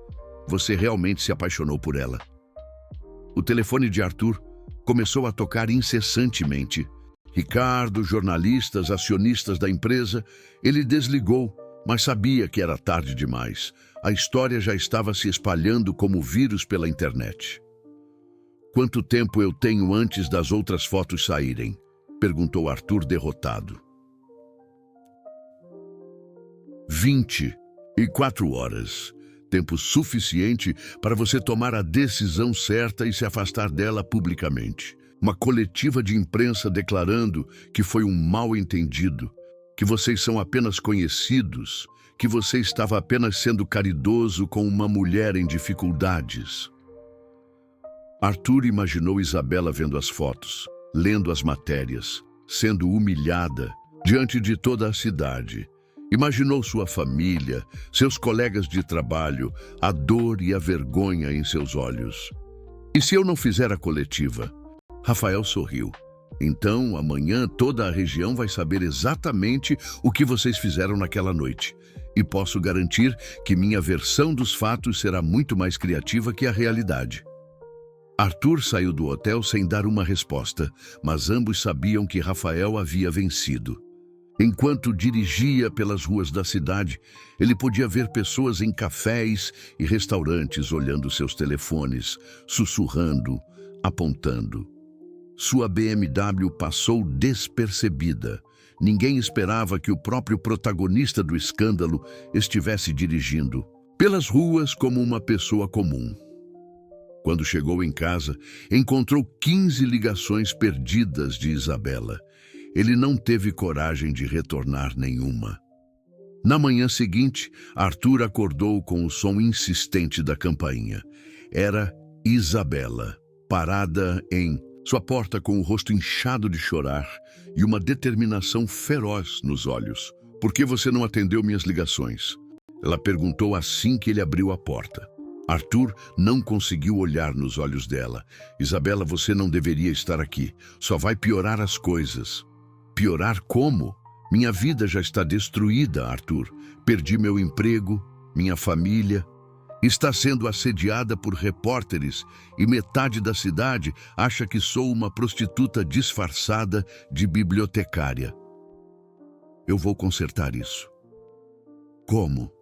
[SPEAKER 1] Você realmente se apaixonou por ela. O telefone de Arthur começou a tocar incessantemente. Ricardo, jornalistas, acionistas da empresa, ele desligou, mas sabia que era tarde demais. A história já estava se espalhando como vírus pela internet. Quanto tempo eu tenho antes das outras fotos saírem? Perguntou Arthur derrotado. 24 horas. Tempo suficiente para você tomar a decisão certa e se afastar dela publicamente. Uma coletiva de imprensa declarando que foi um mal-entendido, que vocês são apenas conhecidos, que você estava apenas sendo caridoso com uma mulher em dificuldades. Arthur imaginou Isabela vendo as fotos, lendo as matérias, sendo humilhada diante de toda a cidade. Imaginou sua família, seus colegas de trabalho, a dor e a vergonha em seus olhos. E se eu não fizer a coletiva? Rafael sorriu. Então, amanhã toda a região vai saber exatamente o que vocês fizeram naquela noite. E posso garantir que minha versão dos fatos será muito mais criativa que a realidade. Arthur saiu do hotel sem dar uma resposta, mas ambos sabiam que Rafael havia vencido. Enquanto dirigia pelas ruas da cidade, ele podia ver pessoas em cafés e restaurantes olhando seus telefones, sussurrando, apontando. Sua BMW passou despercebida. Ninguém esperava que o próprio protagonista do escândalo estivesse dirigindo pelas ruas como uma pessoa comum. Quando chegou em casa, encontrou 15 ligações perdidas de Isabela. Ele não teve coragem de retornar nenhuma. Na manhã seguinte, Arthur acordou com o som insistente da campainha. Era Isabela, parada em sua porta com o rosto inchado de chorar e uma determinação feroz nos olhos. Por que você não atendeu minhas ligações? Ela perguntou assim que ele abriu a porta. Arthur não conseguiu olhar nos olhos dela. Isabela, você não deveria estar aqui. Só vai piorar as coisas. Piorar como? Minha vida já está destruída, Arthur. Perdi meu emprego, minha família. Está sendo assediada por repórteres e metade da cidade acha que sou uma prostituta disfarçada de bibliotecária. Eu vou consertar isso. Como?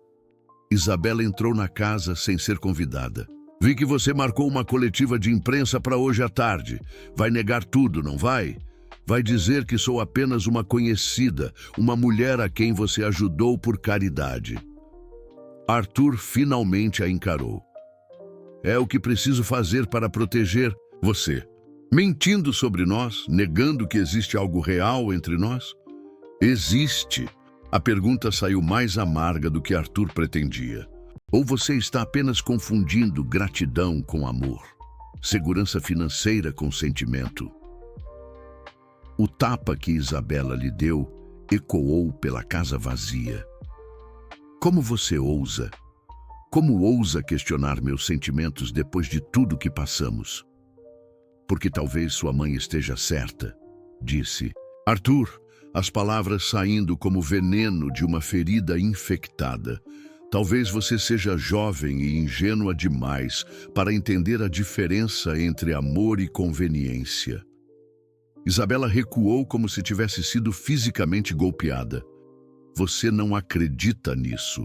[SPEAKER 1] Isabela entrou na casa sem ser convidada. Vi que você marcou uma coletiva de imprensa para hoje à tarde. Vai negar tudo, não vai? Vai dizer que sou apenas uma conhecida, uma mulher a quem você ajudou por caridade. Arthur finalmente a encarou. É o que preciso fazer para proteger você. Mentindo sobre nós, negando que existe algo real entre nós? Existe. A pergunta saiu mais amarga do que Arthur pretendia. Ou você está apenas confundindo gratidão com amor, segurança financeira com sentimento? O tapa que Isabela lhe deu ecoou pela casa vazia. Como você ousa? Como ousa questionar meus sentimentos depois de tudo que passamos? Porque talvez sua mãe esteja certa, disse. Arthur, as palavras saindo como veneno de uma ferida infectada. Talvez você seja jovem e ingênua demais para entender a diferença entre amor e conveniência. Isabela recuou como se tivesse sido fisicamente golpeada. Você não acredita nisso?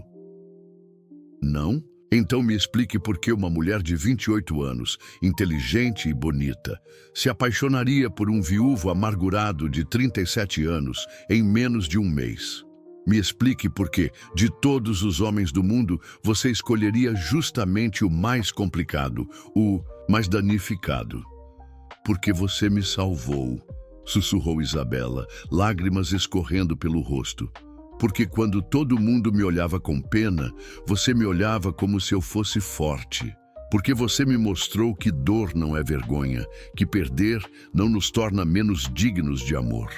[SPEAKER 1] Não? Então me explique por que uma mulher de 28 anos, inteligente e bonita, se apaixonaria por um viúvo amargurado de 37 anos em menos de um mês. Me explique por que, de todos os homens do mundo, você escolheria justamente o mais complicado, o mais danificado. Porque você me salvou, sussurrou Isabela, lágrimas escorrendo pelo rosto. Porque quando todo mundo me olhava com pena, você me olhava como se eu fosse forte. Porque você me mostrou que dor não é vergonha, que perder não nos torna menos dignos de amor.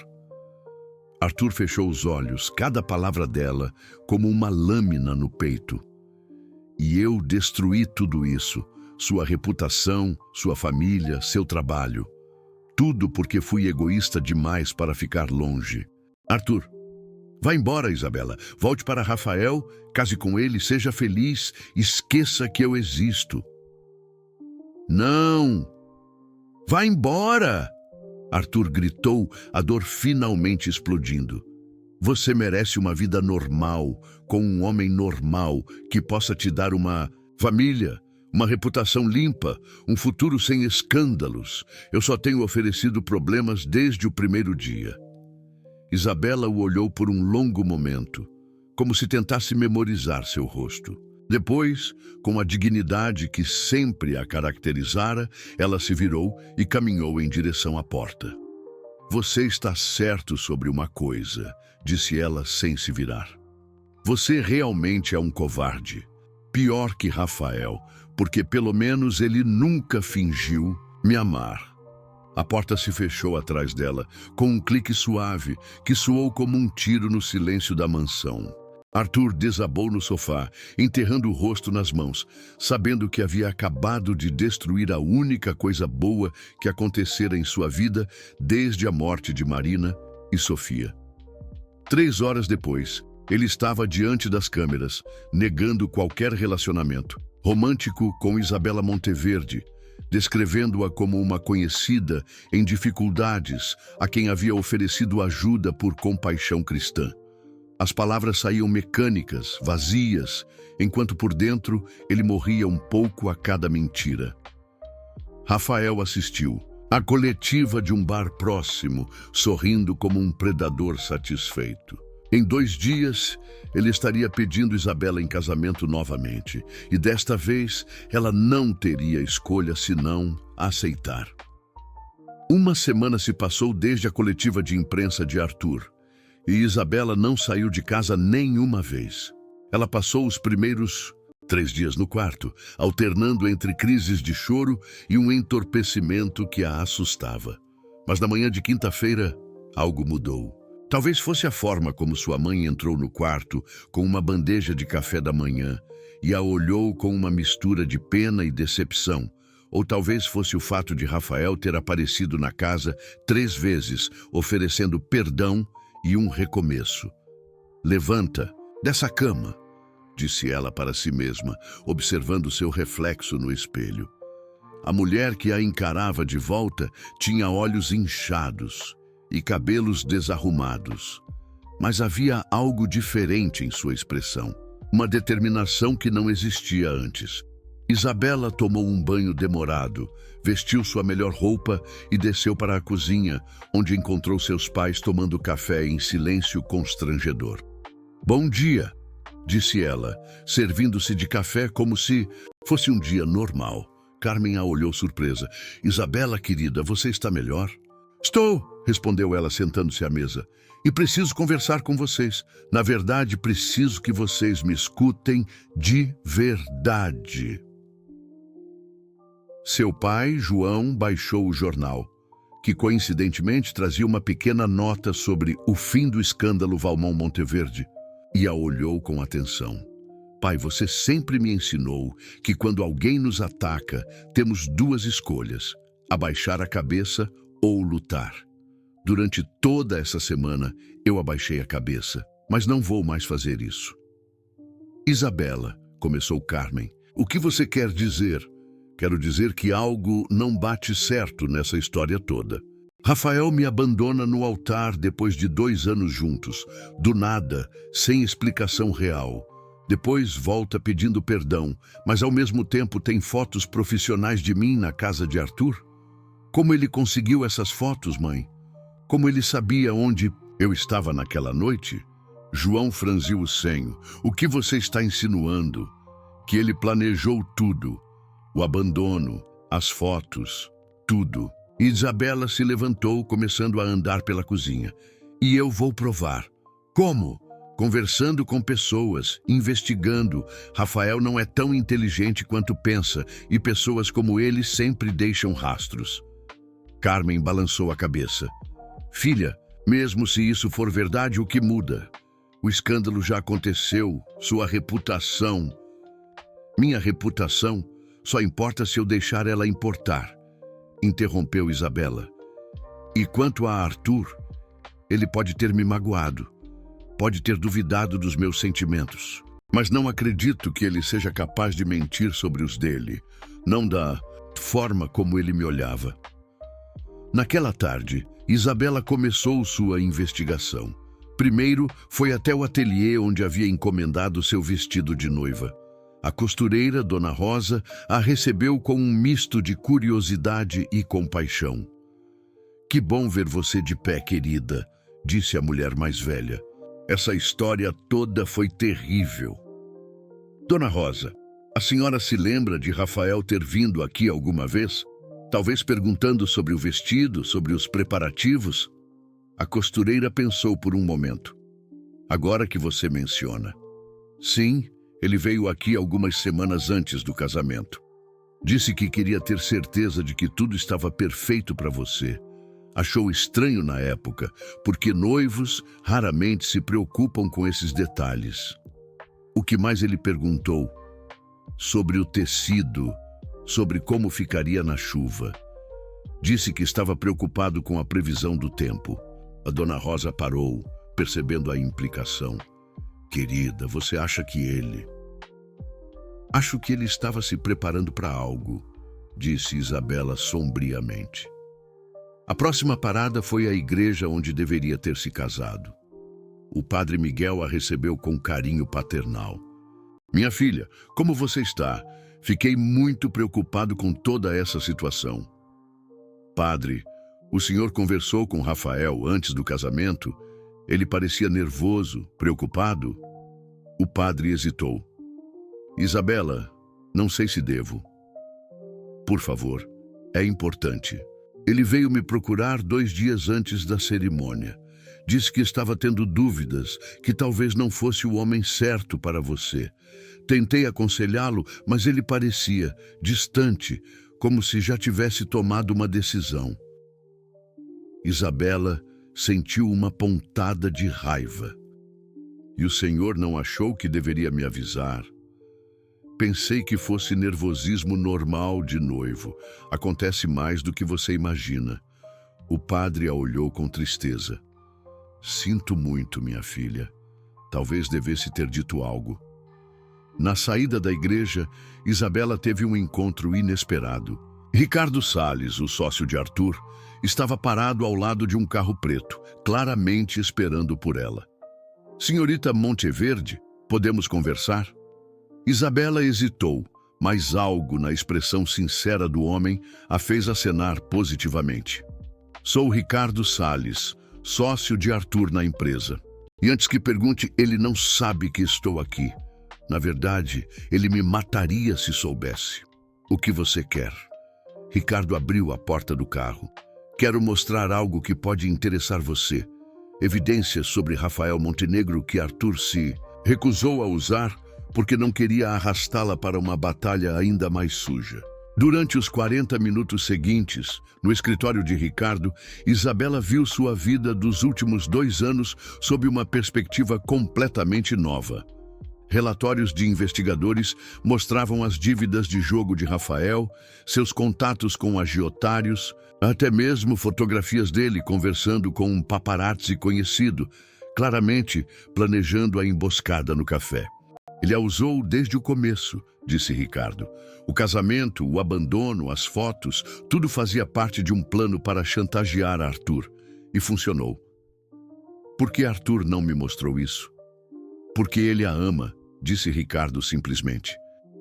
[SPEAKER 1] Arthur fechou os olhos, cada palavra dela como uma lâmina no peito. E eu destruí tudo isso, sua reputação, sua família, seu trabalho. Tudo porque fui egoísta demais para ficar longe. Arthur, vá embora, Isabela. Volte para Rafael, case com ele, seja feliz, esqueça que eu existo. Não! Vá embora! Arthur gritou, a dor finalmente explodindo. Você merece uma vida normal, com um homem normal, que possa te dar uma família, uma reputação limpa, um futuro sem escândalos. Eu só tenho oferecido problemas desde o primeiro dia. Isabela o olhou por um longo momento, como se tentasse memorizar seu rosto. Depois, com a dignidade que sempre a caracterizara, ela se virou e caminhou em direção à porta. Você está certo sobre uma coisa, disse ela sem se virar. Você realmente é um covarde. Pior que Rafael, porque pelo menos ele nunca fingiu me amar. A porta se fechou atrás dela, com um clique suave, que soou como um tiro no silêncio da mansão. Arthur desabou no sofá, enterrando o rosto nas mãos, sabendo que havia acabado de destruir a única coisa boa que acontecera em sua vida desde a morte de Marina e Sofia. 3 horas depois, ele estava diante das câmeras, negando qualquer relacionamento romântico com Isabela Monteverde, descrevendo-a como uma conhecida em dificuldades a quem havia oferecido ajuda por compaixão cristã. As palavras saíam mecânicas, vazias, enquanto por dentro ele morria um pouco a cada mentira. Rafael assistiu à coletiva de um bar próximo, sorrindo como um predador satisfeito. Em 2 dias, ele estaria pedindo Isabela em casamento novamente, e desta vez ela não teria escolha senão aceitar. 1 semana se passou desde a coletiva de imprensa de Arthur, e Isabela não saiu de casa nenhuma vez. Ela passou os primeiros 3 dias no quarto, alternando entre crises de choro e um entorpecimento que a assustava. Mas na manhã de quinta-feira, algo mudou. Talvez fosse a forma como sua mãe entrou no quarto com uma bandeja de café da manhã e a olhou com uma mistura de pena e decepção. Ou talvez fosse o fato de Rafael ter aparecido na casa 3 vezes, oferecendo perdão e um recomeço. "Levanta dessa cama", disse ela para si mesma, observando seu reflexo no espelho. A mulher que a encarava de volta tinha olhos inchados e cabelos desarrumados. Mas havia algo diferente em sua expressão, uma determinação que não existia antes. Isabela tomou um banho demorado, vestiu sua melhor roupa e desceu para a cozinha, onde encontrou seus pais tomando café em silêncio constrangedor. "Bom dia", disse ela, servindo-se de café como se fosse um dia normal. Carmen a olhou surpresa. "Isabela, querida, você está melhor?" "Estou", respondeu ela sentando-se à mesa. "E preciso conversar com vocês. Na verdade, preciso que vocês me escutem de verdade." Seu pai, João, baixou o jornal, que coincidentemente trazia uma pequena nota sobre o fim do escândalo Valmont Monteverde, e a olhou com atenção. "Pai, você sempre me ensinou que quando alguém nos ataca, temos 2 escolhas: abaixar a cabeça ou lutar. Durante toda essa semana, eu abaixei a cabeça, mas não vou mais fazer isso." "Isabela", começou Carmen, "o que você quer dizer?" "Quero dizer que algo não bate certo nessa história toda. Rafael me abandona no altar depois de 2 anos juntos, do nada, sem explicação real. Depois volta pedindo perdão, mas ao mesmo tempo tem fotos profissionais de mim na casa de Arthur. Como ele conseguiu essas fotos, mãe? Como ele sabia onde eu estava naquela noite?" João franziu o senho. "O que você está insinuando? Que ele planejou tudo. O abandono, as fotos, tudo." Isabela se levantou, começando a andar pela cozinha. "E eu vou provar." "Como?" "Conversando com pessoas, investigando. Rafael não é tão inteligente quanto pensa, e pessoas como ele sempre deixam rastros." Carmen balançou a cabeça. "Filha, mesmo se isso for verdade, o que muda? O escândalo já aconteceu, sua reputação." "Minha reputação só importa se eu deixar ela importar", interrompeu Isabela. "E quanto a Arthur, ele pode ter me magoado, pode ter duvidado dos meus sentimentos, mas não acredito que ele seja capaz de mentir sobre os dele, não da forma como ele me olhava." Naquela tarde, Isabela começou sua investigação. Primeiro, foi até o ateliê onde havia encomendado seu vestido de noiva. A costureira, Dona Rosa, a recebeu com um misto de curiosidade e compaixão. "Que bom ver você de pé, querida", disse a mulher mais velha. "Essa história toda foi terrível." "Dona Rosa, a senhora se lembra de Rafael ter vindo aqui alguma vez? Talvez perguntando sobre o vestido, sobre os preparativos?" A costureira pensou por um momento. "Agora que você menciona. Sim, ele veio aqui algumas semanas antes do casamento. Disse que queria ter certeza de que tudo estava perfeito para você. Achou estranho na época, porque noivos raramente se preocupam com esses detalhes." "O que mais ele perguntou?" "Sobre o tecido, sobre como ficaria na chuva. Disse que estava preocupado com a previsão do tempo." A Dona Rosa parou, percebendo a implicação. "Querida, você acha que ele..." "Acho que ele estava se preparando para algo", disse Isabela sombriamente. A próxima parada foi a igreja onde deveria ter se casado. O padre Miguel a recebeu com carinho paternal. "Minha filha, como você está? Fiquei muito preocupado com toda essa situação." "Padre, o senhor conversou com Rafael antes do casamento? Ele parecia nervoso, preocupado." O padre hesitou. "Isabela, não sei se devo." "Por favor, é importante. Ele veio me procurar 2 dias antes da cerimônia. Disse que estava tendo dúvidas, que talvez não fosse o homem certo para você. Tentei aconselhá-lo, mas ele parecia distante, como se já tivesse tomado uma decisão. Isabela sentiu uma pontada de raiva. E o senhor não achou que deveria me avisar? Pensei que fosse nervosismo normal de noivo. Acontece mais do que você imagina. O padre a olhou com tristeza. Sinto muito, minha filha. Talvez devesse ter dito algo. Na saída da igreja, Isabela teve um encontro inesperado. Ricardo Salles, o sócio de Arthur, estava parado ao lado de um carro preto, claramente esperando por ela. Senhorita Monteverde, podemos conversar? Isabela hesitou, mas algo na expressão sincera do homem a fez acenar positivamente. Sou Ricardo Salles, sócio de Arthur na empresa. E antes que pergunte, ele não sabe que estou aqui. Na verdade, ele me mataria se soubesse. O que você quer? Ricardo abriu a porta do carro. Quero mostrar algo que pode interessar você. Evidências sobre Rafael Montenegro que Arthur se recusou a usar porque não queria arrastá-la para uma batalha ainda mais suja. Durante os 40 minutos seguintes, no escritório de Ricardo, Isabela viu sua vida dos últimos 2 anos sob uma perspectiva completamente nova. Relatórios de investigadores mostravam as dívidas de jogo de Rafael, seus contatos com agiotários, até mesmo fotografias dele conversando com um paparazzi conhecido, claramente planejando a emboscada no café. Ele a usou desde o começo, disse Ricardo. O casamento, o abandono, as fotos, tudo fazia parte de um plano para chantagear Arthur. E funcionou. Por que Arthur não me mostrou isso? Porque ele a ama, disse Ricardo simplesmente.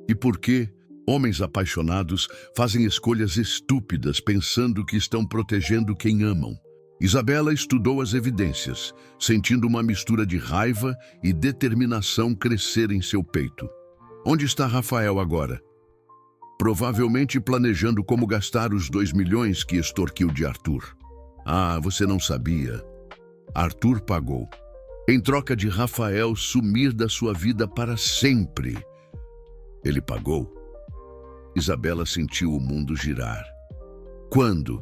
[SPEAKER 1] E por que homens apaixonados fazem escolhas estúpidas pensando que estão protegendo quem amam? Isabela estudou as evidências, sentindo uma mistura de raiva e determinação crescer em seu peito. Onde está Rafael agora? Provavelmente planejando como gastar os 2 milhões que extorquiu de Arthur. Ah, você não sabia. Arthur pagou. Em troca de Rafael sumir da sua vida para sempre. Ele pagou. Isabela sentiu o mundo girar. Quando?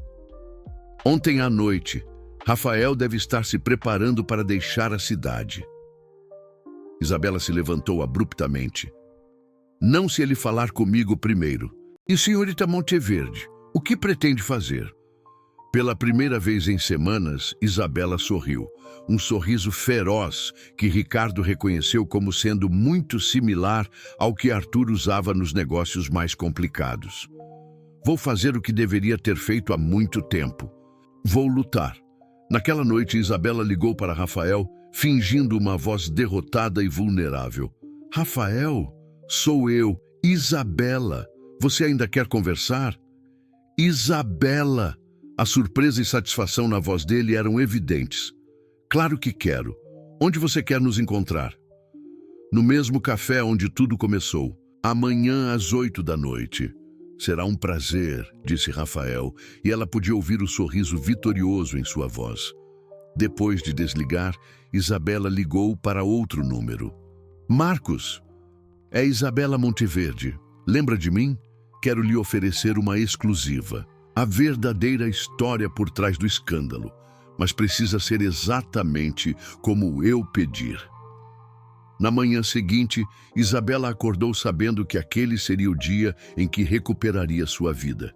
[SPEAKER 1] Ontem à noite, Rafael deve estar se preparando para deixar a cidade. Isabela se levantou abruptamente. Não se ele falar comigo primeiro. E senhorita Monteverde, o que pretende fazer? Pela primeira vez em semanas, Isabela sorriu. Um sorriso feroz que Ricardo reconheceu como sendo muito similar ao que Arthur usava nos negócios mais complicados. Vou fazer o que deveria ter feito há muito tempo. Vou lutar. Naquela noite, Isabela ligou para Rafael, fingindo uma voz derrotada e vulnerável. Rafael, sou eu, Isabela. Você ainda quer conversar? Isabela! A surpresa e satisfação na voz dele eram evidentes. Claro que quero. Onde você quer nos encontrar? No mesmo café onde tudo começou. Amanhã às 8 da noite. Será um prazer, disse Rafael, e ela podia ouvir o sorriso vitorioso em sua voz. Depois de desligar, Isabela ligou para outro número. Marcos, é Isabela Monteverde. Lembra de mim? Quero lhe oferecer uma exclusiva. A verdadeira história por trás do escândalo, mas precisa ser exatamente como eu pedir. Na manhã seguinte, Isabela acordou sabendo que aquele seria o dia em que recuperaria sua vida.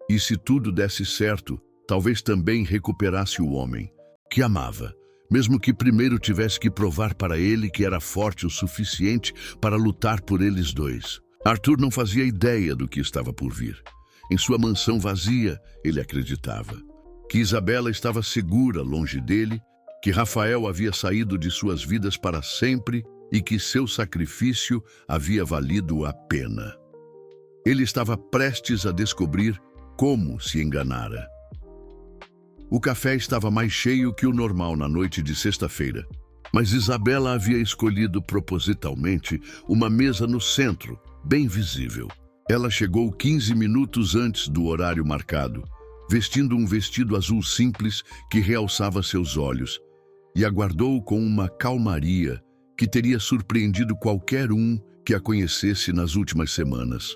[SPEAKER 1] E se tudo desse certo, talvez também recuperasse o homem, que amava, mesmo que primeiro tivesse que provar para ele que era forte o suficiente para lutar por eles dois. Arthur não fazia ideia do que estava por vir. Em sua mansão vazia, ele acreditava que Isabela estava segura longe dele, que Rafael havia saído de suas vidas para sempre e que seu sacrifício havia valido a pena. Ele estava prestes a descobrir como se enganara. O café estava mais cheio que o normal na noite de sexta-feira, mas Isabela havia escolhido propositalmente uma mesa no centro, bem visível. Ela chegou 15 minutos antes do horário marcado, vestindo um vestido azul simples que realçava seus olhos. e aguardou com uma calmaria que teria surpreendido qualquer um que a conhecesse nas últimas semanas.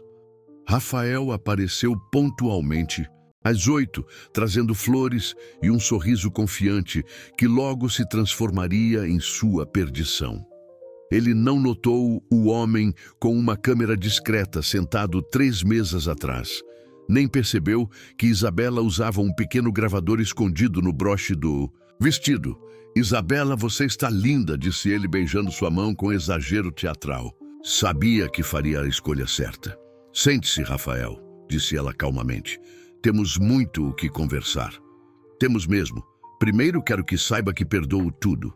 [SPEAKER 1] Rafael apareceu pontualmente, às 8, trazendo flores e um sorriso confiante que logo se transformaria em sua perdição. Ele não notou o homem com uma câmera discreta sentado 3 mesas atrás. Nem percebeu que Isabela usava um pequeno gravador escondido no broche do vestido. "Isabela, você está linda", disse ele beijando sua mão com exagero teatral. Sabia que faria a escolha certa. "Sente-se, Rafael", disse ela calmamente. "Temos muito o que conversar." "Temos mesmo. Primeiro quero que saiba que perdoo tudo.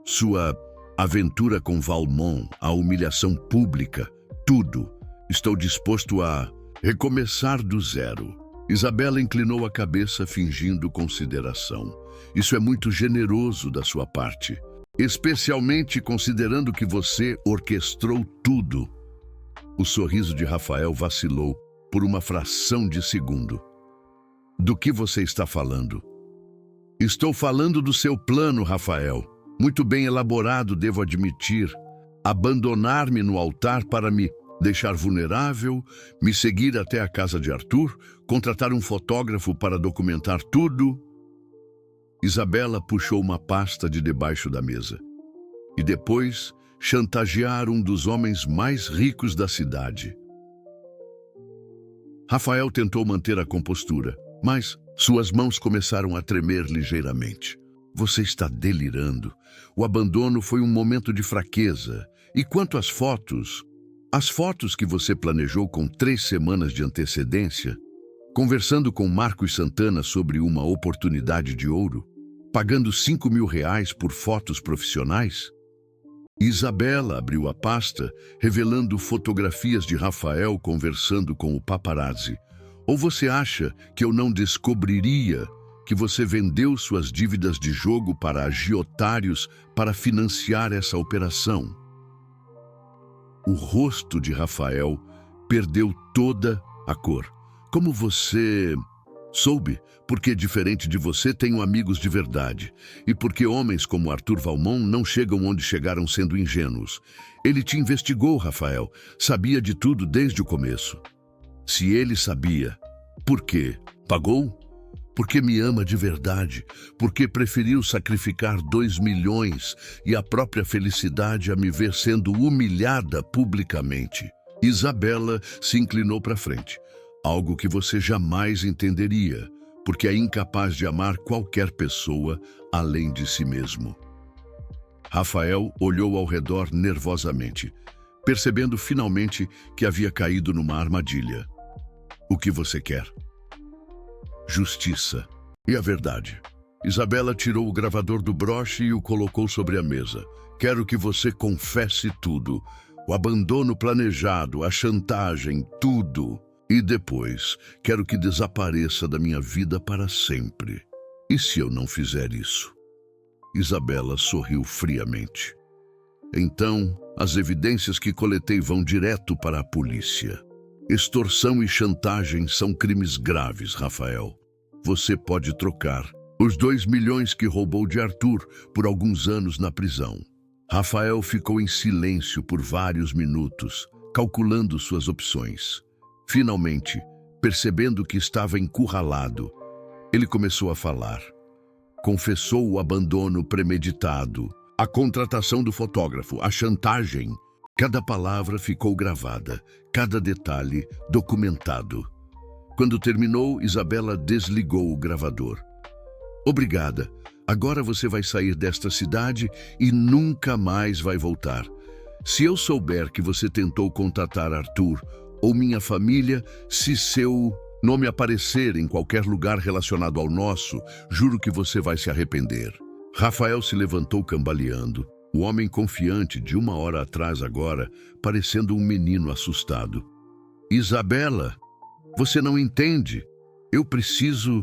[SPEAKER 1] Sua aventura com Valmont, a humilhação pública, tudo. Estou disposto a recomeçar do zero." Isabela inclinou a cabeça fingindo consideração. "Isso é muito generoso da sua parte, especialmente considerando que você orquestrou tudo." O sorriso de Rafael vacilou por uma fração de segundo. "Do que você está falando?" "Estou falando do seu plano, Rafael. Muito bem elaborado, devo admitir. Abandonar-me no altar para me deixar vulnerável, me seguir até a casa de Arthur, contratar um fotógrafo para documentar tudo." Isabela puxou uma pasta de debaixo da mesa. "E depois, chantagear um dos homens mais ricos da cidade." Rafael tentou manter a compostura, mas suas mãos começaram a tremer ligeiramente. "Você está delirando. O abandono foi um momento de fraqueza. E quanto às fotos? As fotos que você planejou com 3 semanas de antecedência, conversando com Marcos Santana sobre uma oportunidade de ouro, pagando R$ 5.000 por fotos profissionais?" Isabela abriu a pasta, revelando fotografias de Rafael conversando com o paparazzi. "Ou você acha que eu não descobriria que você vendeu suas dívidas de jogo para agiotários para financiar essa operação?" O rosto de Rafael perdeu toda a cor. "Como você soube? Porque, diferente de você, tenho amigos de verdade. E porque homens como Arthur Valmont não chegam onde chegaram sendo ingênuos. Ele te investigou, Rafael. Sabia de tudo desde o começo." "Se ele sabia, por quê? Pagou? Porque me ama de verdade. Porque preferiu sacrificar 2 milhões e a própria felicidade a me ver sendo humilhada publicamente." Isabela se inclinou para frente. "Algo que você jamais entenderia, porque é incapaz de amar qualquer pessoa além de si mesmo." Rafael olhou ao redor nervosamente, percebendo finalmente que havia caído numa armadilha. "O que você quer?" "Justiça. E a verdade." Isabela tirou o gravador do broche e o colocou sobre a mesa. "Quero que você confesse tudo. O abandono planejado, a chantagem, tudo. E depois, quero que desapareça da minha vida para sempre." "E se eu não fizer isso?" Isabela sorriu friamente. "Então, as evidências que coletei vão direto para a polícia. Extorsão e chantagem são crimes graves, Rafael. Você pode trocar os 2 milhões que roubou de Arthur por alguns anos na prisão." Rafael ficou em silêncio por vários minutos, calculando suas opções. Finalmente, percebendo que estava encurralado, ele começou a falar. Confessou o abandono premeditado, a contratação do fotógrafo, a chantagem. Cada palavra ficou gravada, cada detalhe documentado. Quando terminou, Isabela desligou o gravador. "Obrigada. Agora você vai sair desta cidade e nunca mais vai voltar. Se eu souber que você tentou contatar Arthur ou minha família, se seu nome aparecer em qualquer lugar relacionado ao nosso, juro que você vai se arrepender." Rafael se levantou cambaleando, o homem confiante de 1 hora atrás agora, parecendo um menino assustado. "Isabela, você não entende. Eu preciso..."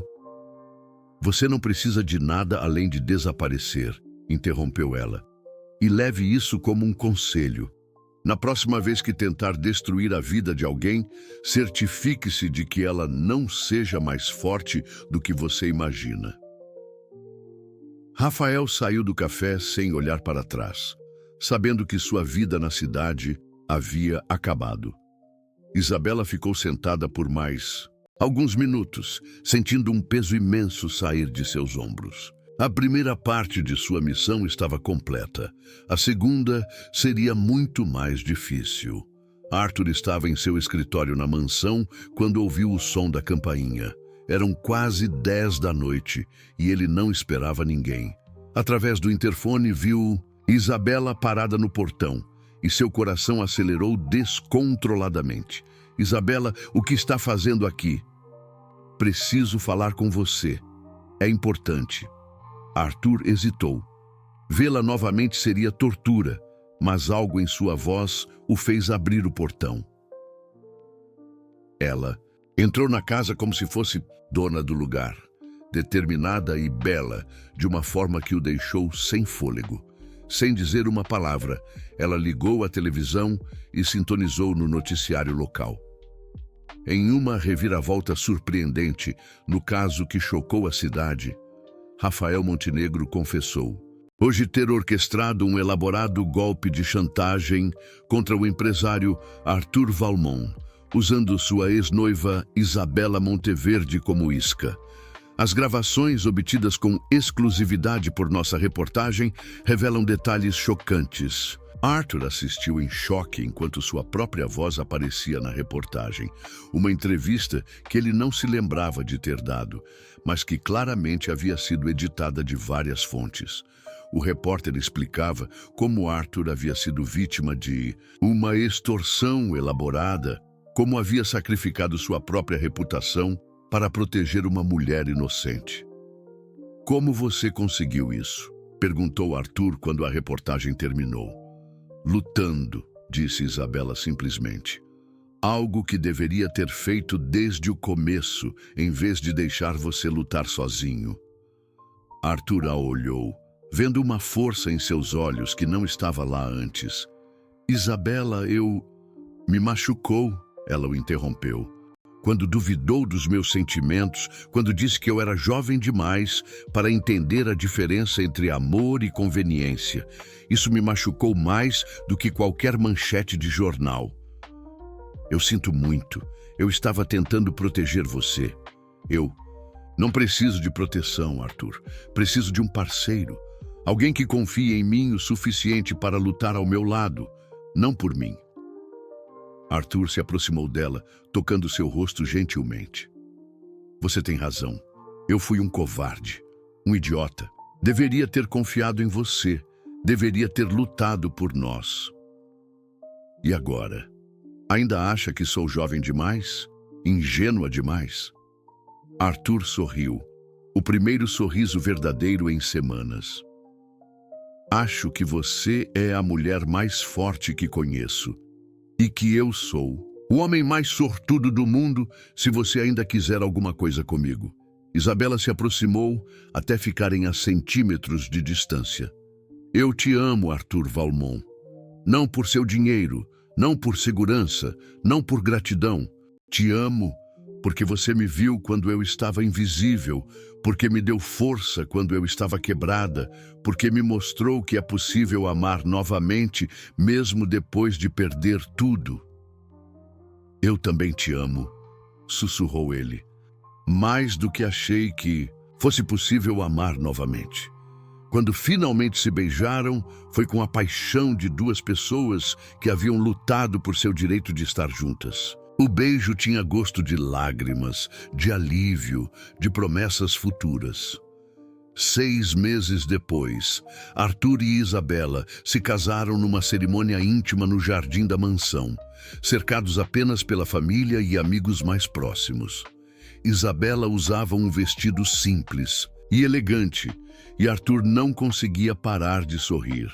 [SPEAKER 1] "Você não precisa de nada além de desaparecer", interrompeu ela. "E leve isso como um conselho. Na próxima vez que tentar destruir a vida de alguém, certifique-se de que ela não seja mais forte do que você imagina." Rafael saiu do café sem olhar para trás, sabendo que sua vida na cidade havia acabado. Isabela ficou sentada por mais alguns minutos, sentindo um peso imenso sair de seus ombros. A primeira parte de sua missão estava completa. A segunda seria muito mais difícil. Arthur estava em seu escritório na mansão quando ouviu o som da campainha. Eram quase 10 da noite e ele não esperava ninguém. Através do interfone viu Isabela parada no portão e seu coração acelerou descontroladamente. Isabela, o que está fazendo aqui? Preciso falar com você. É importante. Arthur hesitou. Vê-la novamente seria tortura, mas algo em sua voz o fez abrir o portão. Ela entrou na casa como se fosse dona do lugar, determinada e bela, de uma forma que o deixou sem fôlego. Sem dizer uma palavra, ela ligou a televisão e sintonizou no noticiário local. Em uma reviravolta surpreendente, no caso que chocou a cidade, Rafael Montenegro confessou hoje ter orquestrado um elaborado golpe de chantagem contra o empresário Arthur Valmont, usando sua ex-noiva Isabela Monteverde como isca. As gravações obtidas com exclusividade por nossa reportagem revelam detalhes chocantes. Arthur assistiu em choque enquanto sua própria voz aparecia na reportagem. Uma entrevista que ele não se lembrava de ter dado, mas que claramente havia sido editada de várias fontes. O repórter explicava como Arthur havia sido vítima de uma extorsão elaborada, como havia sacrificado sua própria reputação para proteger uma mulher inocente. Como você conseguiu isso? Perguntou Arthur quando a reportagem terminou. Lutando, disse Isabela simplesmente. Algo que deveria ter feito desde o começo, em vez de deixar você lutar sozinho. Arthur a olhou, vendo uma força em seus olhos que não estava lá antes. Isabela, me machucou, ela o interrompeu. Quando duvidou dos meus sentimentos, quando disse que eu era jovem demais para entender a diferença entre amor e conveniência. Isso me machucou mais do que qualquer manchete de jornal. Eu sinto muito. Eu estava tentando proteger você. Eu não preciso de proteção, Arthur. Preciso de um parceiro. Alguém que confie em mim o suficiente para lutar ao meu lado, não por mim. Arthur se aproximou dela, tocando seu rosto gentilmente. Você tem razão. Eu fui um covarde, um idiota. Deveria ter confiado em você. Deveria ter lutado por nós. E agora? Ainda acha que sou jovem demais? Ingênua demais? Arthur sorriu. O primeiro sorriso verdadeiro em semanas. Acho que você é a mulher mais forte que conheço. E que eu sou o homem mais sortudo do mundo se você ainda quiser alguma coisa comigo. Isabela se aproximou até ficarem a centímetros de distância. Eu te amo, Arthur Valmont. Não por seu dinheiro, não por segurança, não por gratidão. Te amo porque você me viu quando eu estava invisível, porque me deu força quando eu estava quebrada, porque me mostrou que é possível amar novamente, mesmo depois de perder tudo. Eu também te amo, sussurrou ele. Mais do que achei que fosse possível amar novamente. Quando finalmente se beijaram, foi com a paixão de duas pessoas que haviam lutado por seu direito de estar juntas. O beijo tinha gosto de lágrimas, de alívio, de promessas futuras. 6 meses depois, Arthur e Isabela se casaram numa cerimônia íntima no jardim da mansão, cercados apenas pela família e amigos mais próximos. Isabela usava um vestido simples e elegante, e Arthur não conseguia parar de sorrir.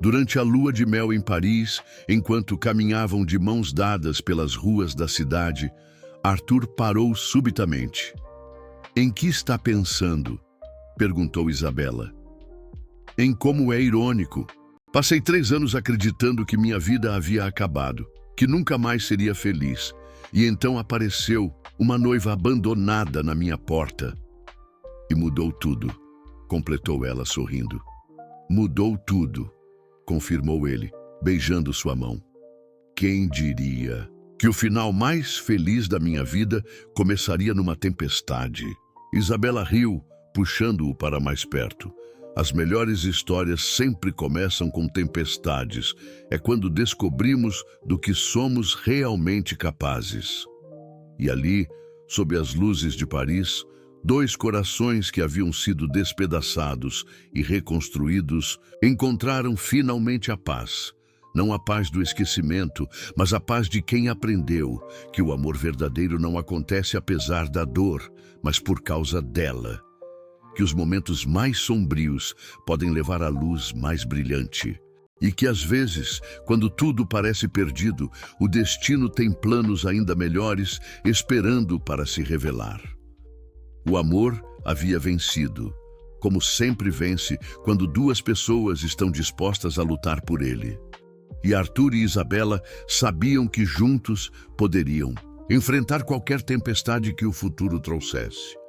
[SPEAKER 1] Durante a lua de mel em Paris, enquanto caminhavam de mãos dadas pelas ruas da cidade, Arthur parou subitamente. Em que está pensando? Perguntou Isabela. Em como é irônico. Passei 3 anos acreditando que minha vida havia acabado, que nunca mais seria feliz. E então apareceu uma noiva abandonada na minha porta. E mudou tudo. completou ela sorrindo. Mudou tudo, confirmou ele, beijando sua mão. Quem diria que o final mais feliz da minha vida começaria numa tempestade? Isabela riu, puxando-o para mais perto. As melhores histórias sempre começam com tempestades. É quando descobrimos do que somos realmente capazes. E ali, sob as luzes de Paris, dois corações que haviam sido despedaçados e reconstruídos encontraram finalmente a paz. Não a paz do esquecimento, mas a paz de quem aprendeu que o amor verdadeiro não acontece apesar da dor, mas por causa dela. Que os momentos mais sombrios podem levar à luz mais brilhante. E que às vezes, quando tudo parece perdido, o destino tem planos ainda melhores esperando para se revelar. O amor havia vencido, como sempre vence quando duas pessoas estão dispostas a lutar por ele. E Arthur e Isabela sabiam que juntos poderiam enfrentar qualquer tempestade que o futuro trouxesse.